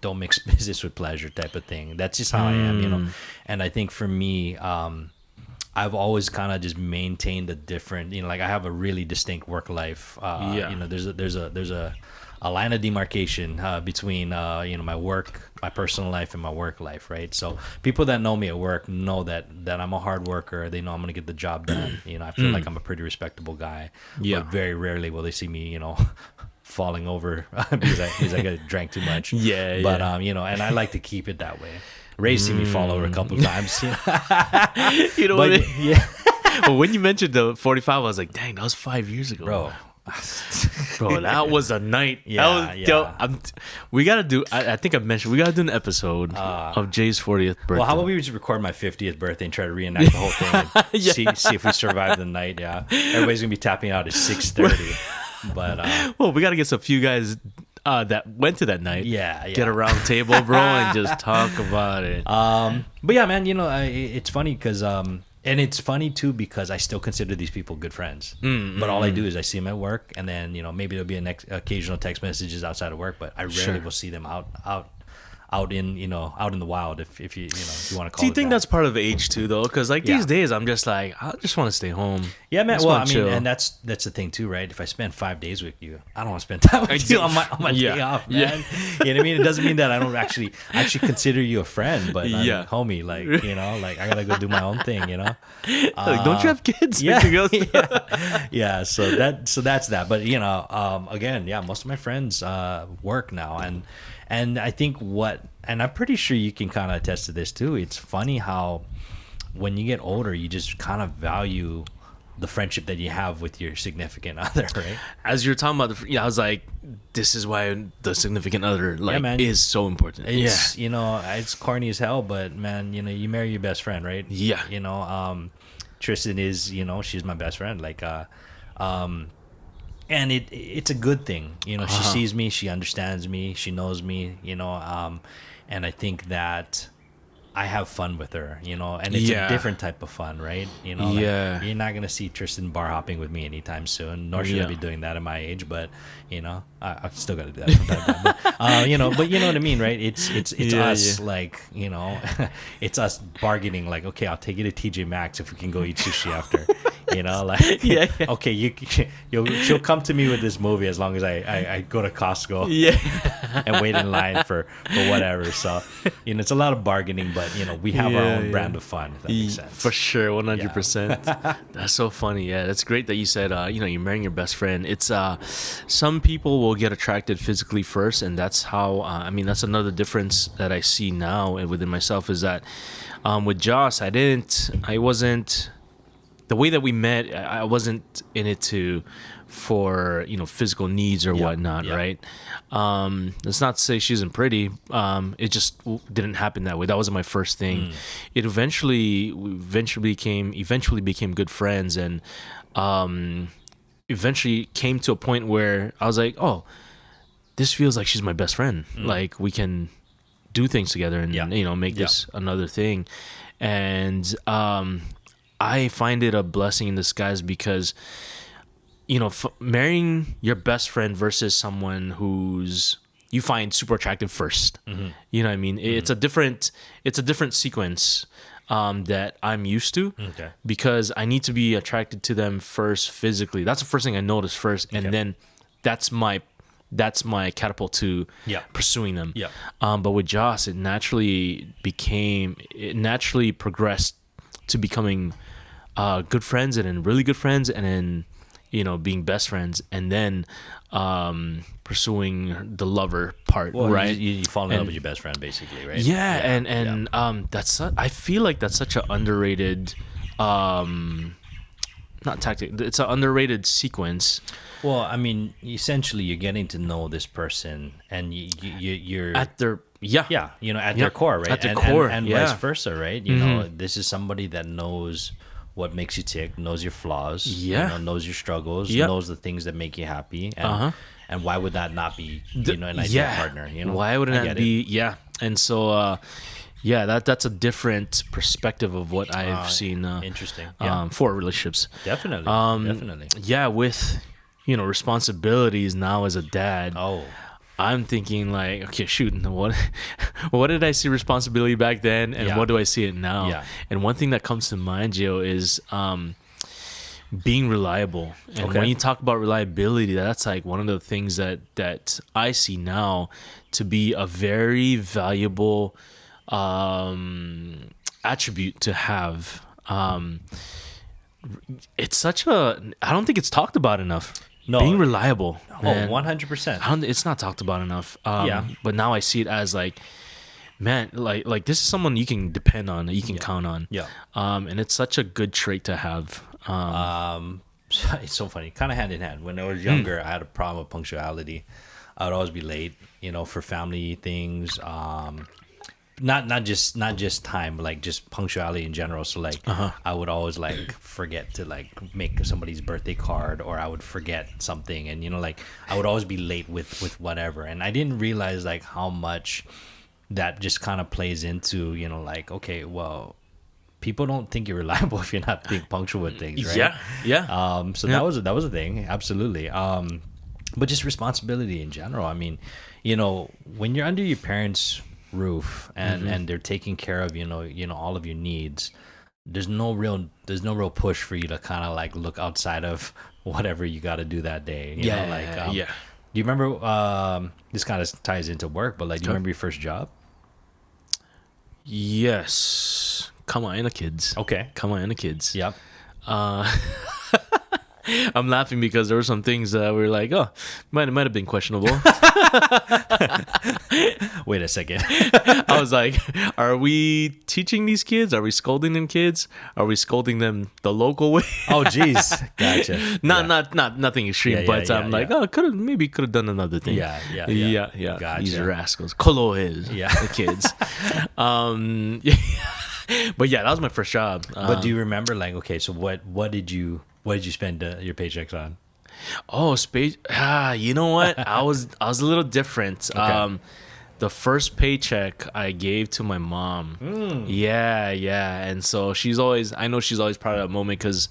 don't mix business with pleasure type of thing. That's just how I am, And I think for me, I've always kind of just maintained a different, I have a really distinct work life. There's a line of demarcation between my personal life and my work life, right? So people that know me at work know that I'm a hard worker. They know I'm gonna get the job done. I feel like I'm a pretty respectable guy. Yeah. But very rarely will they see me, falling over because I drank too much. Yeah. But and I like to keep it that way. Ray see me fall over a couple times. You know But, what? yeah, Well, when you mentioned the 45, I was like, dang, that was 5 years ago. bro. Bro, that was a night. Yeah, yeah. We gotta do. I think I mentioned we gotta do an episode of Jay's 40th birthday. Well, how about we just record my 50th birthday and try to reenact the whole thing and Yeah. see if we survive the night? Yeah, everybody's gonna be tapping out at 6:30. But Well, we gotta get some few guys that went to that night. yeah, Get a round table, bro, and just talk about it. But yeah, man, it's funny because and it's funny too because I still consider these people good friends. But all I do is I see them at work, and then maybe there'll be occasional text messages outside of work, but I rarely will see them out in the wild, if you want to call it. Do you think that. that's part of age too, though? Because these days, I'm just like, I just want to stay home. Yeah, man. Just Well, wanna I mean, chill. and that's the thing too, right? If I spend 5 days with you, I don't want to spend time with you on my Yeah. day off, Yeah. man. You know what I mean? It doesn't mean that I don't actually consider you a friend, but Yeah. homie, I gotta go do my own thing, Like, don't you have kids? Yeah, To go- yeah. So that's that. But again, yeah, most of my friends work now, and I think and I'm pretty sure you can kind of attest to this too. It's funny how when you get older, you just kind of value the friendship that you have with your significant other, right? As you're talking about, I was like, this is why the significant other man. is so important. It's it's corny as hell, but man, you marry your best friend, right? Yeah. Tristan is, she's my best friend. And it's a good thing. She sees me, she understands me, she knows me, and I think that I have fun with her, and it's a different type of fun, right? Yeah. You're not gonna see Tristan bar hopping with me anytime soon, nor should I be doing that at my age. But I've still got to do that from time to time. But you know what I mean, right? It's us, it's us bargaining. Like, okay, I'll take you to TJ Maxx if we can go eat sushi after. Yeah. Okay, she'll come to me with this movie as long as I go to Costco. Yeah. And wait in line for whatever. So, it's a lot of bargaining, but we have our own brand of fun, if that makes sense. For sure, 100%. That's so funny. Yeah, that's great that you said, you're marrying your best friend. It's some people will get attracted physically first, and that's how. That's another difference that I see now and within myself is that with Joss, I wasn't. The way that we met, I wasn't in it for physical needs or whatnot, right? That's not to say she isn't pretty. It just didn't happen that way. That wasn't my first thing. It eventually became good friends, and eventually came to a point where I was like, oh, this feels like she's my best friend. Like, we can do things together and make this another thing. And I find it a blessing in disguise because, marrying your best friend versus someone who's you find super attractive first. You know what I mean? It's a different sequence that I'm used to because I need to be attracted to them first physically. That's the first thing I notice first, and then that's my that's my catapult to pursuing them. Yeah. But with Joss, it naturally progressed to becoming good friends, and then really good friends, and then being best friends, and then pursuing the lover part, right? You fall in love with your best friend, basically, right? Yeah, and that's I feel like that's such an underrated, not tactic. It's an underrated sequence. Well, I mean, essentially, you're getting to know this person, and you're At their at their core, right? At their core, and vice versa, right? You know, this is somebody that knows what makes you tick, knows your flaws, knows your struggles, knows the things that make you happy, and why would that not be an ideal partner? Why would it not be? Yeah, and so that's a different perspective of what I've seen. Interesting. For relationships, Definitely. Definitely. Yeah, with responsibilities now as a dad. Oh. I'm thinking like, okay, shoot, what did I see responsibility back then, and what do I see it now? Yeah. And one thing that comes to mind, Joe, is being reliable. And when you talk about reliability, that's like one of the things that I see now to be a very valuable attribute to have. It's such I don't think it's talked about enough. No. Being reliable. Oh, 100%. It's not talked about enough. But now I see it as like, man, like this is someone you can depend on, that you can count on. Yeah. And it's such a good trait to have. It's so funny, kind of hand in hand. When I was younger, I had a problem with punctuality. I would always be late, for family things. Not just time, but like just punctuality in general. So like I would always like forget to like make somebody's birthday card, or I would forget something, and like I would always be late with whatever. And I didn't realize like how much that just kind of plays into like, okay, well, people don't think you're reliable if you're not being punctual with things, right? So that was a thing, absolutely. But just responsibility in general. I mean, when you're under your parents' roof and they're taking care of all of your needs, there's no real push for you to kind of like look outside of whatever you got to do that day. Do you remember, this kind of ties into work, but like, do you remember your first job? Yes. Come on, the kids. Okay. Come on, the kids. Yep. I'm laughing because there were some things that were like, oh, might have been questionable. Wait a second. I was like, are we teaching these kids? Are we scolding them kids? Are we scolding them the local way? Oh, geez. Gotcha. Not nothing extreme, but I'm like, oh, could have done another thing. Yeah. Gotcha. These rascals. Colohes. The kids. But yeah, that was my first job. But do you remember, like, okay, so what did you spend your paychecks on? Oh, space. You know what? I was a little different. Okay. The first paycheck I gave to my mom. Yeah. And so I know she's always proud of that moment, because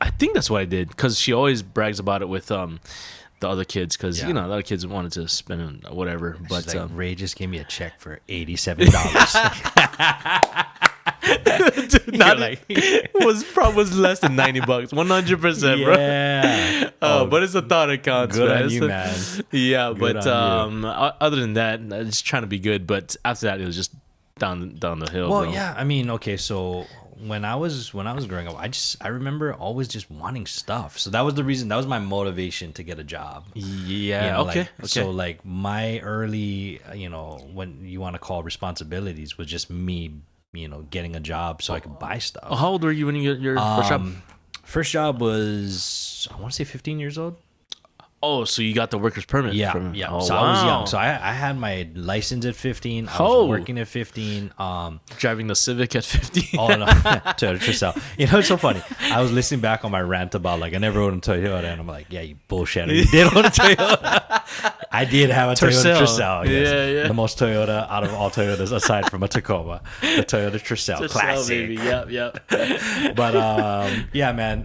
I think that's what I did. Because she always brags about it with the other kids, because the other kids wanted to spend whatever. But she's like, Ray just gave me a check for $87. Dude, was less than $90, 100%, bro. Yeah. But it's the thought that counts. Good man. on you, man. Yeah, Good but other than that, I just trying to be good. But after that, it was just down the hill. Well, bro. yeah. I mean, okay. So when I was growing up, I remember always just wanting stuff. So that was the reason. That was my motivation to get a job. Yeah. Okay. So like my early, when you want to call responsibilities, was just me, getting a job so I could buy stuff. How old were you when you got your first job? First job was, I want to say 15 years old. Oh, so you got the worker's permit? Yeah. Oh, so wow. I was young. So I had my license at 15. I was working at 15. Driving the Civic at 15. Oh no, Toyota Tercel. It's so funny. I was listening back on my rant about like I never owned a Toyota, and I'm like, yeah, you bullshit. You did own a Toyota. I did have a Toyota Tercel. Yes. Yeah. The most Toyota out of all Toyotas, aside from a Tacoma, the Toyota Tercel, classic. Baby. Yep. But yeah, man.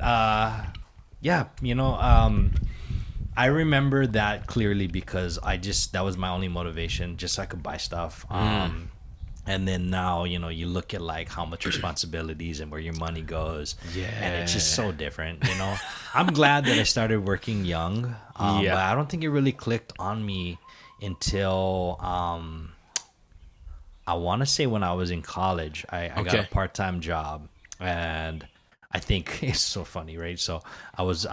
I remember that clearly because that was my only motivation, just so I could buy stuff. And then now, you look at like how much responsibilities and where your money goes. Yeah. And it's just so different. I'm glad that I started working young. But I don't think it really clicked on me until I want to say when I was in college. I got a part-time job, and I think it's so funny, right? So I was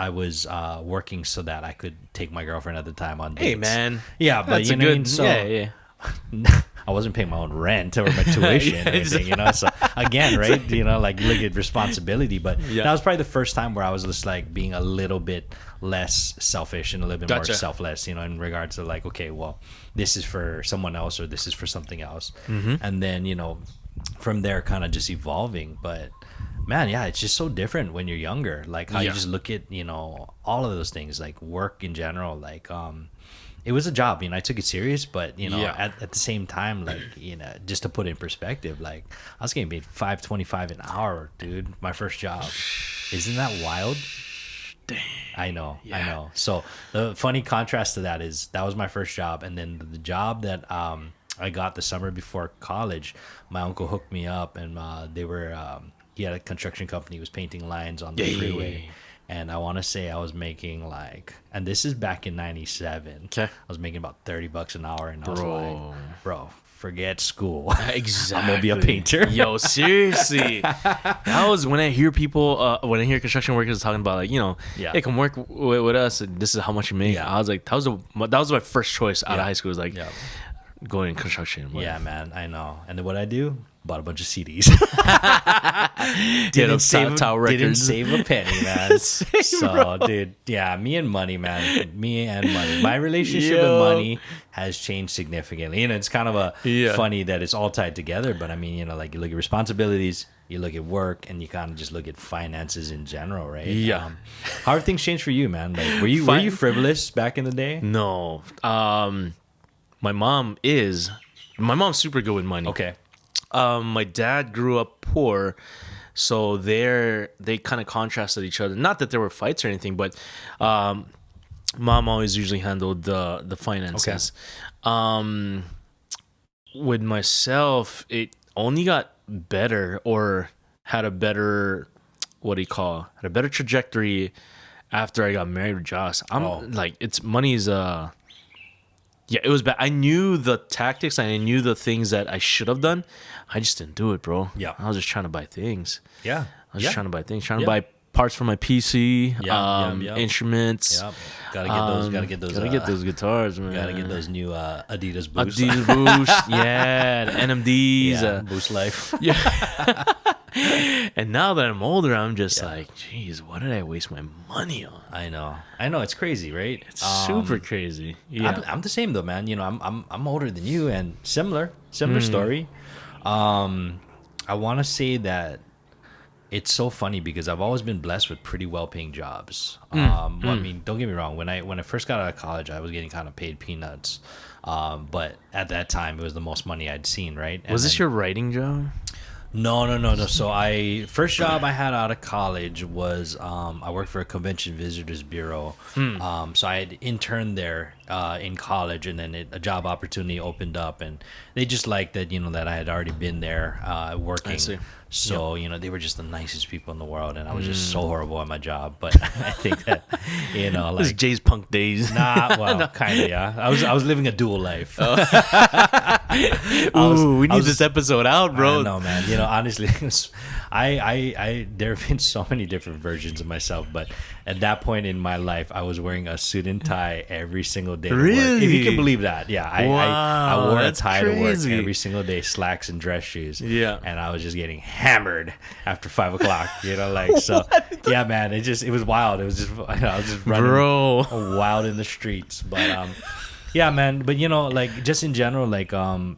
working so that I could take my girlfriend at the time on dates. Hey, man. Yeah, but That's you a know, what I good. mean? So Yeah. I wasn't paying my own rent or my tuition or anything. So again, right? Like look at responsibility. But that was probably the first time where I was just like being a little bit less selfish and a little bit more selfless, in regards to like, okay, well, this is for someone else or this is for something else. And then, from there kind of just evolving. But man, yeah, it's just so different when you're younger. Like how you just look at, all of those things, like work in general, like it was a job, I took it serious, but at the same time, like, just to put it in perspective, like I was getting paid $5.25 an hour, dude, my first job. Isn't that wild? Damn. I know. So the funny contrast to that is that was my first job, and then the job that I got the summer before college, my uncle hooked me up, and he had a construction company. He was painting lines on the freeway. And I want to say I was making like, and this is back in '97. Okay. I was making about $30 an hour, and I was like, bro, forget school. Exactly. I'm gonna be a painter. Yo, seriously. That was when I hear people, when I hear construction workers talking about like, hey, come work with us. And this is how much you make. I was like, that was my first choice out of high school. Was like going in construction. Yeah, man, I know. And then what I do? Bought a bunch of CDs. didn't save a penny, man. Dude, yeah, me and money. My relationship with money has changed significantly. It's kind of funny that it's all tied together. But I mean, like you look at responsibilities, you look at work, and you kind of just look at finances in general, right? Yeah. How have things changed for you, man? Like, were you frivolous back in the day? No. My mom's super good with money. Okay. My dad grew up poor, so they kind of contrasted each other. Not that there were fights or anything, but mom always usually handled the finances. Okay. With myself, it only got better, or had a better had a better trajectory after I got married with Josh. Money's yeah, it was bad. I knew the tactics and I knew the things that I should have done. I just didn't do it, bro. Yeah. I was just trying to buy things. Yeah. I was just trying to buy things. Trying to buy parts for my PC, instruments. Yep. Gotta get those guitars, man. Gotta get those new Adidas Boost. Adidas Boost. Yeah. The NMDs. Yeah, Boost Life. Yeah. And now that I'm older, I'm just like, geez, what did I waste my money on? I know. It's crazy, right? It's super crazy. Yeah. I'm the same though, man. I'm older than you, and similar story. I want to say that it's so funny because I've always been blessed with pretty well-paying jobs. I mean, don't get me wrong. When I first got out of college, I was getting kind of paid peanuts. But at that time, it was the most money I'd seen, right? Was this your writing job? No. So first job I had out of college was I worked for a convention visitors bureau. So I had interned there in college, and then a job opportunity opened up, and they just liked that that I had already been there working. I see. So they were just the nicest people in the world, and I was just so horrible at my job. But I think that like this is Jay's punk days. Well, kind of, yeah. I was living a dual life. We need this episode out, bro. No, man. Honestly, I there have been so many different versions of myself, but at that point in my life, I was wearing a suit and tie every single day. Really? To work. If you can believe that, yeah. I wore a tie to work every single day, slacks and dress shoes. Yeah. And I was just getting hammered after 5 o'clock. Yeah, man. It was wild. It was just I was just running wild in the streets, but yeah, man. But like just in general, like when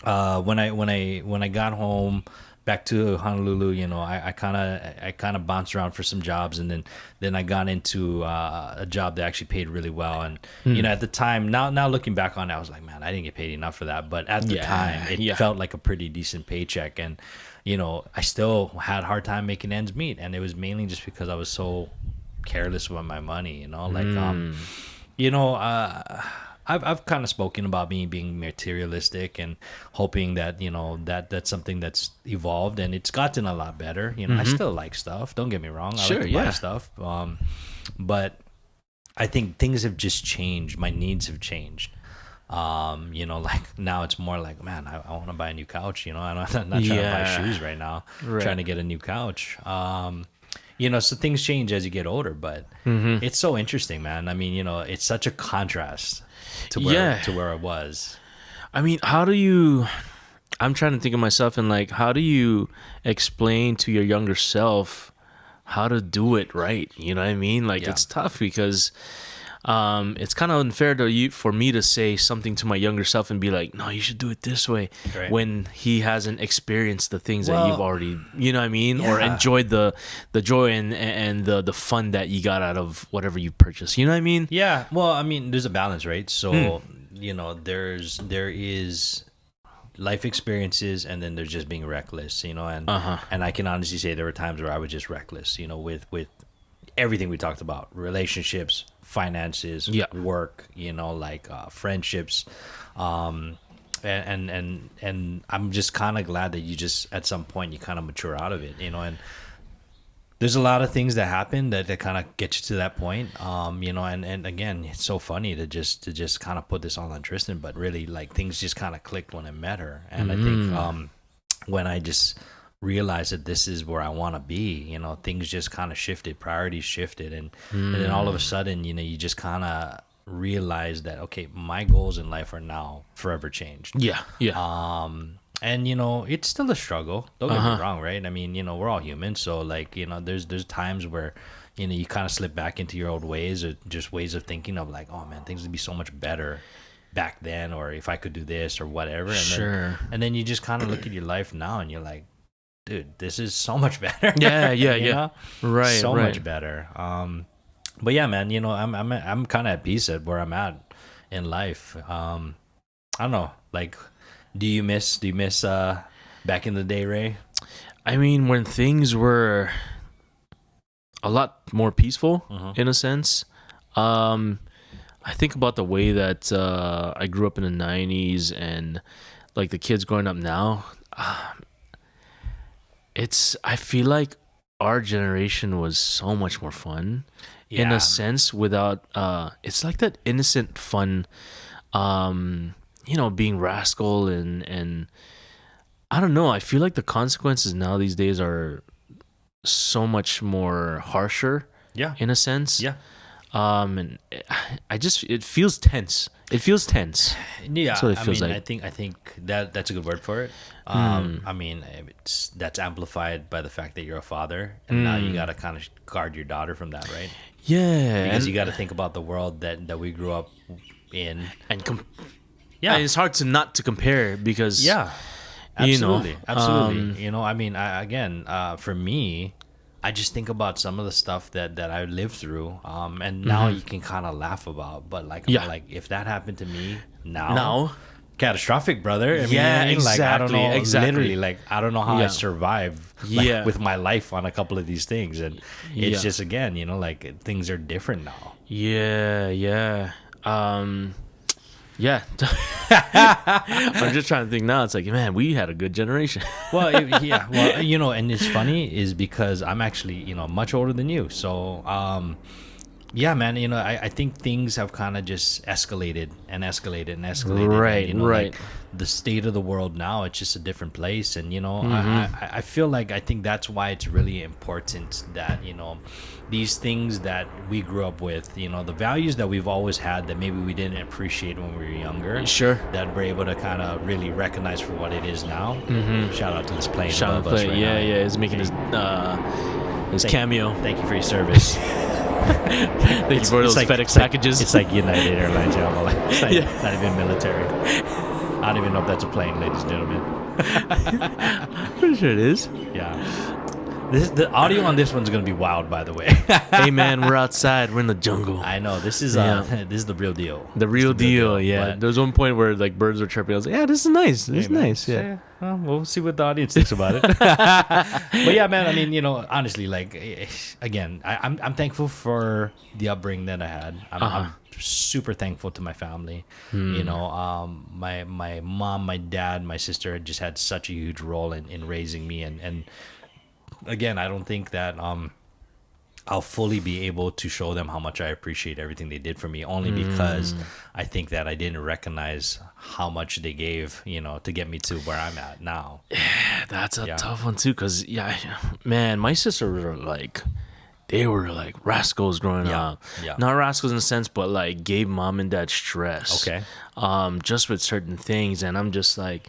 I got home back to Honolulu, I kind of bounced around for some jobs, and then I got into a job that actually paid really well. And at the time, now looking back on it, I was like, man, I didn't get paid enough for that. But at the time, it felt like a pretty decent paycheck, and I still had a hard time making ends meet, and it was mainly just because I was so careless with my money. I've kind of spoken about me being materialistic and hoping that that's something that's evolved, and it's gotten a lot better. I still like stuff. Don't get me wrong. I like to buy stuff. But I think things have just changed. My needs have changed. Like now it's more like, man, I want to buy a new couch. I'm not trying to buy shoes right now. Right. Trying to get a new couch. So things change as you get older, but it's so interesting, man. I mean, it's such a contrast to where it was. I mean, I'm trying to think of myself and like, how do you explain to your younger self how to do it right? You know what I mean? Like, it's tough because it's kind of unfair for me to say something to my younger self and be like, no, you should do it this way, when he hasn't experienced the things that you've already, you know what I mean? Or enjoyed the joy and the fun that you got out of whatever you purchased. You know what I mean? Yeah. Well, I mean, there's a balance, right? So, there is life experiences, and then there's just being reckless, and I can honestly say there were times where I was just reckless, with everything we talked about: relationships, finances, work, friendships, and I'm just kind of glad that you just at some point you kind of mature out of it, and there's a lot of things that happen that kind of get you to that point, and again, it's so funny to just kind of put this all on Tristan, but really, like, things just kind of clicked when I met her, and I think when I just realized that this is where I want to be, things just kind of shifted, priorities shifted, and then all of a sudden, you just kind of realize that, okay, my goals in life are now forever changed. And it's still a struggle, don't get me wrong, right? I mean, we're all human, so like, there's times where you kind of slip back into your old ways, or just ways of thinking of like, oh man, things would be so much better back then, or if I could do this or whatever, and then you just kind of look at your life now and you're like, dude, this is so much better. Right, so much better. But yeah, man, I'm kind of at peace at where I'm at in life. I don't know, like, do you miss back in the day, Ray? I mean, when things were a lot more peaceful, in a sense. I think about the way that I grew up in the 90s, and like the kids growing up now. I feel like our generation was so much more fun, in a sense, without it's like that innocent fun, being rascal, and I don't know, I feel like the consequences now these days are so much more harsher, in a sense. And it feels tense. That's what it feels like. I think that's a good word for it. I mean, that's amplified by the fact that you're a father, and now you got to kind of guard your daughter from that, right? Because you got to think about the world that we grew up in, and it's hard not to compare, because absolutely. I mean, for me, I just think about some of the stuff that I lived through, and now you can kind of laugh about, but like, I'm like, if that happened to me now, catastrophic, brother. I mean, exactly. Like, I don't know, literally, like, I don't know how I survived with my life on a couple of these things, and it's just, again, like, things are different now. I'm just trying to think now. It's like, man, we had a good generation. And it's funny is because I'm actually, much older than you. So, man, I think things have kind of just escalated. Right, and, right. Like, the state of the world now, it's just a different place. And, I feel like, I think that's why it's really important that, these things that we grew up with, the values that we've always had that maybe we didn't appreciate when we were younger. Sure. That we're able to kind of really recognize for what it is now. Shout out to this plane. Shout out to the plane. He's making his cameo. Thank you for your service. Thank you for those FedEx packages. It's like United Airlines. It's like, not even military. I don't even know if that's a plane, ladies and gentlemen. Pretty sure it is. Yeah. The audio on this one's gonna be wild, by the way. Hey man, we're outside. We're in the jungle. I know this is this is the real deal. The real deal, yeah. But, There's one point where like birds were chirping. I was like, yeah, this is nice. This is nice. Yeah. Well, we'll see what the audience thinks about it. But yeah, man. I mean, honestly, like again, I'm thankful for the upbringing that I had. I'm super thankful to my family. My mom, my dad, my sister just had such a huge role in raising me, and again, I don't think that I'll fully be able to show them how much I appreciate everything they did for me, only because I think that I didn't recognize how much they gave, to get me to where I'm at now. Yeah, that's a tough one too, because man, my sisters were like, they were like rascals growing up. Yeah. Not rascals in a sense, but like gave mom and dad stress. Okay. Just with certain things, and I'm just like,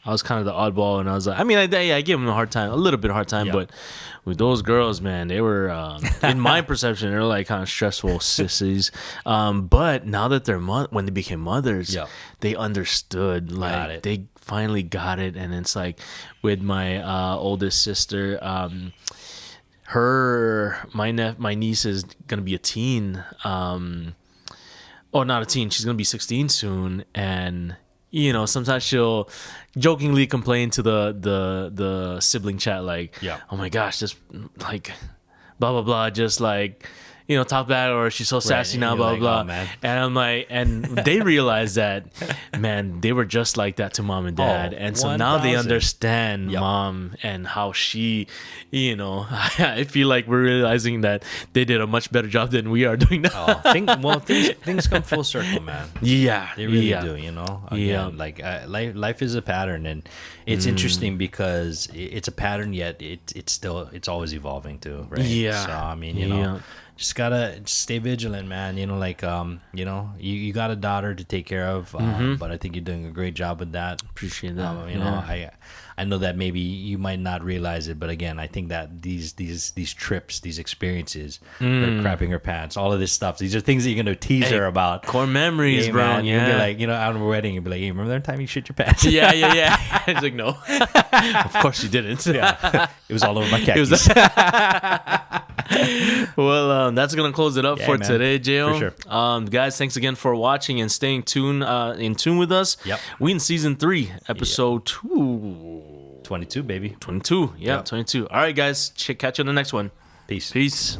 I was kind of the oddball, and I was like, I mean, I gave them a hard time, a little bit of hard time, but with those girls, man, they were, in my perception, they're like kind of stressful sissies. But now that they're when they became mothers, they understood, like they finally got it, and it's like with my oldest sister, my niece is gonna be a teen. Not a teen. She's gonna be 16 soon, and sometimes she'll jokingly complain to the sibling chat like, oh my gosh, just like blah blah blah, just like talk bad, or she's so sassy now, blah blah blah. Oh, and I'm like, and they realize that, man, they were just like that to mom and dad, and so 1,000. Now they understand mom and how she, I feel like we're realizing that they did a much better job than we are doing now. Things come full circle, man. Yeah, they really do. Again, like life is a pattern, and it's interesting because it's a pattern, yet it's always evolving too, right? Yeah. So I mean, just gotta stay vigilant, man. You got a daughter to take care of, but I think you're doing a great job with that. Appreciate that. I know that maybe you might not realize it, but again, I think that these trips, these experiences, her crapping her pants, all of this stuff, these are things that you're gonna tease her about. Core memories, bro. Man, you'll be like, out of a wedding, you'll be like, hey, remember that time you shit your pants? Yeah. It's like, no, of course you didn't. Yeah, it was all over my khakis. Well, that's gonna close it up for today, Jo. For sure. Guys, thanks again for watching and staying in tune with us. Yep. We in season 3, episode 22, baby. 22. Yep, 22. All right, guys. Catch you on the next one. Peace. Peace.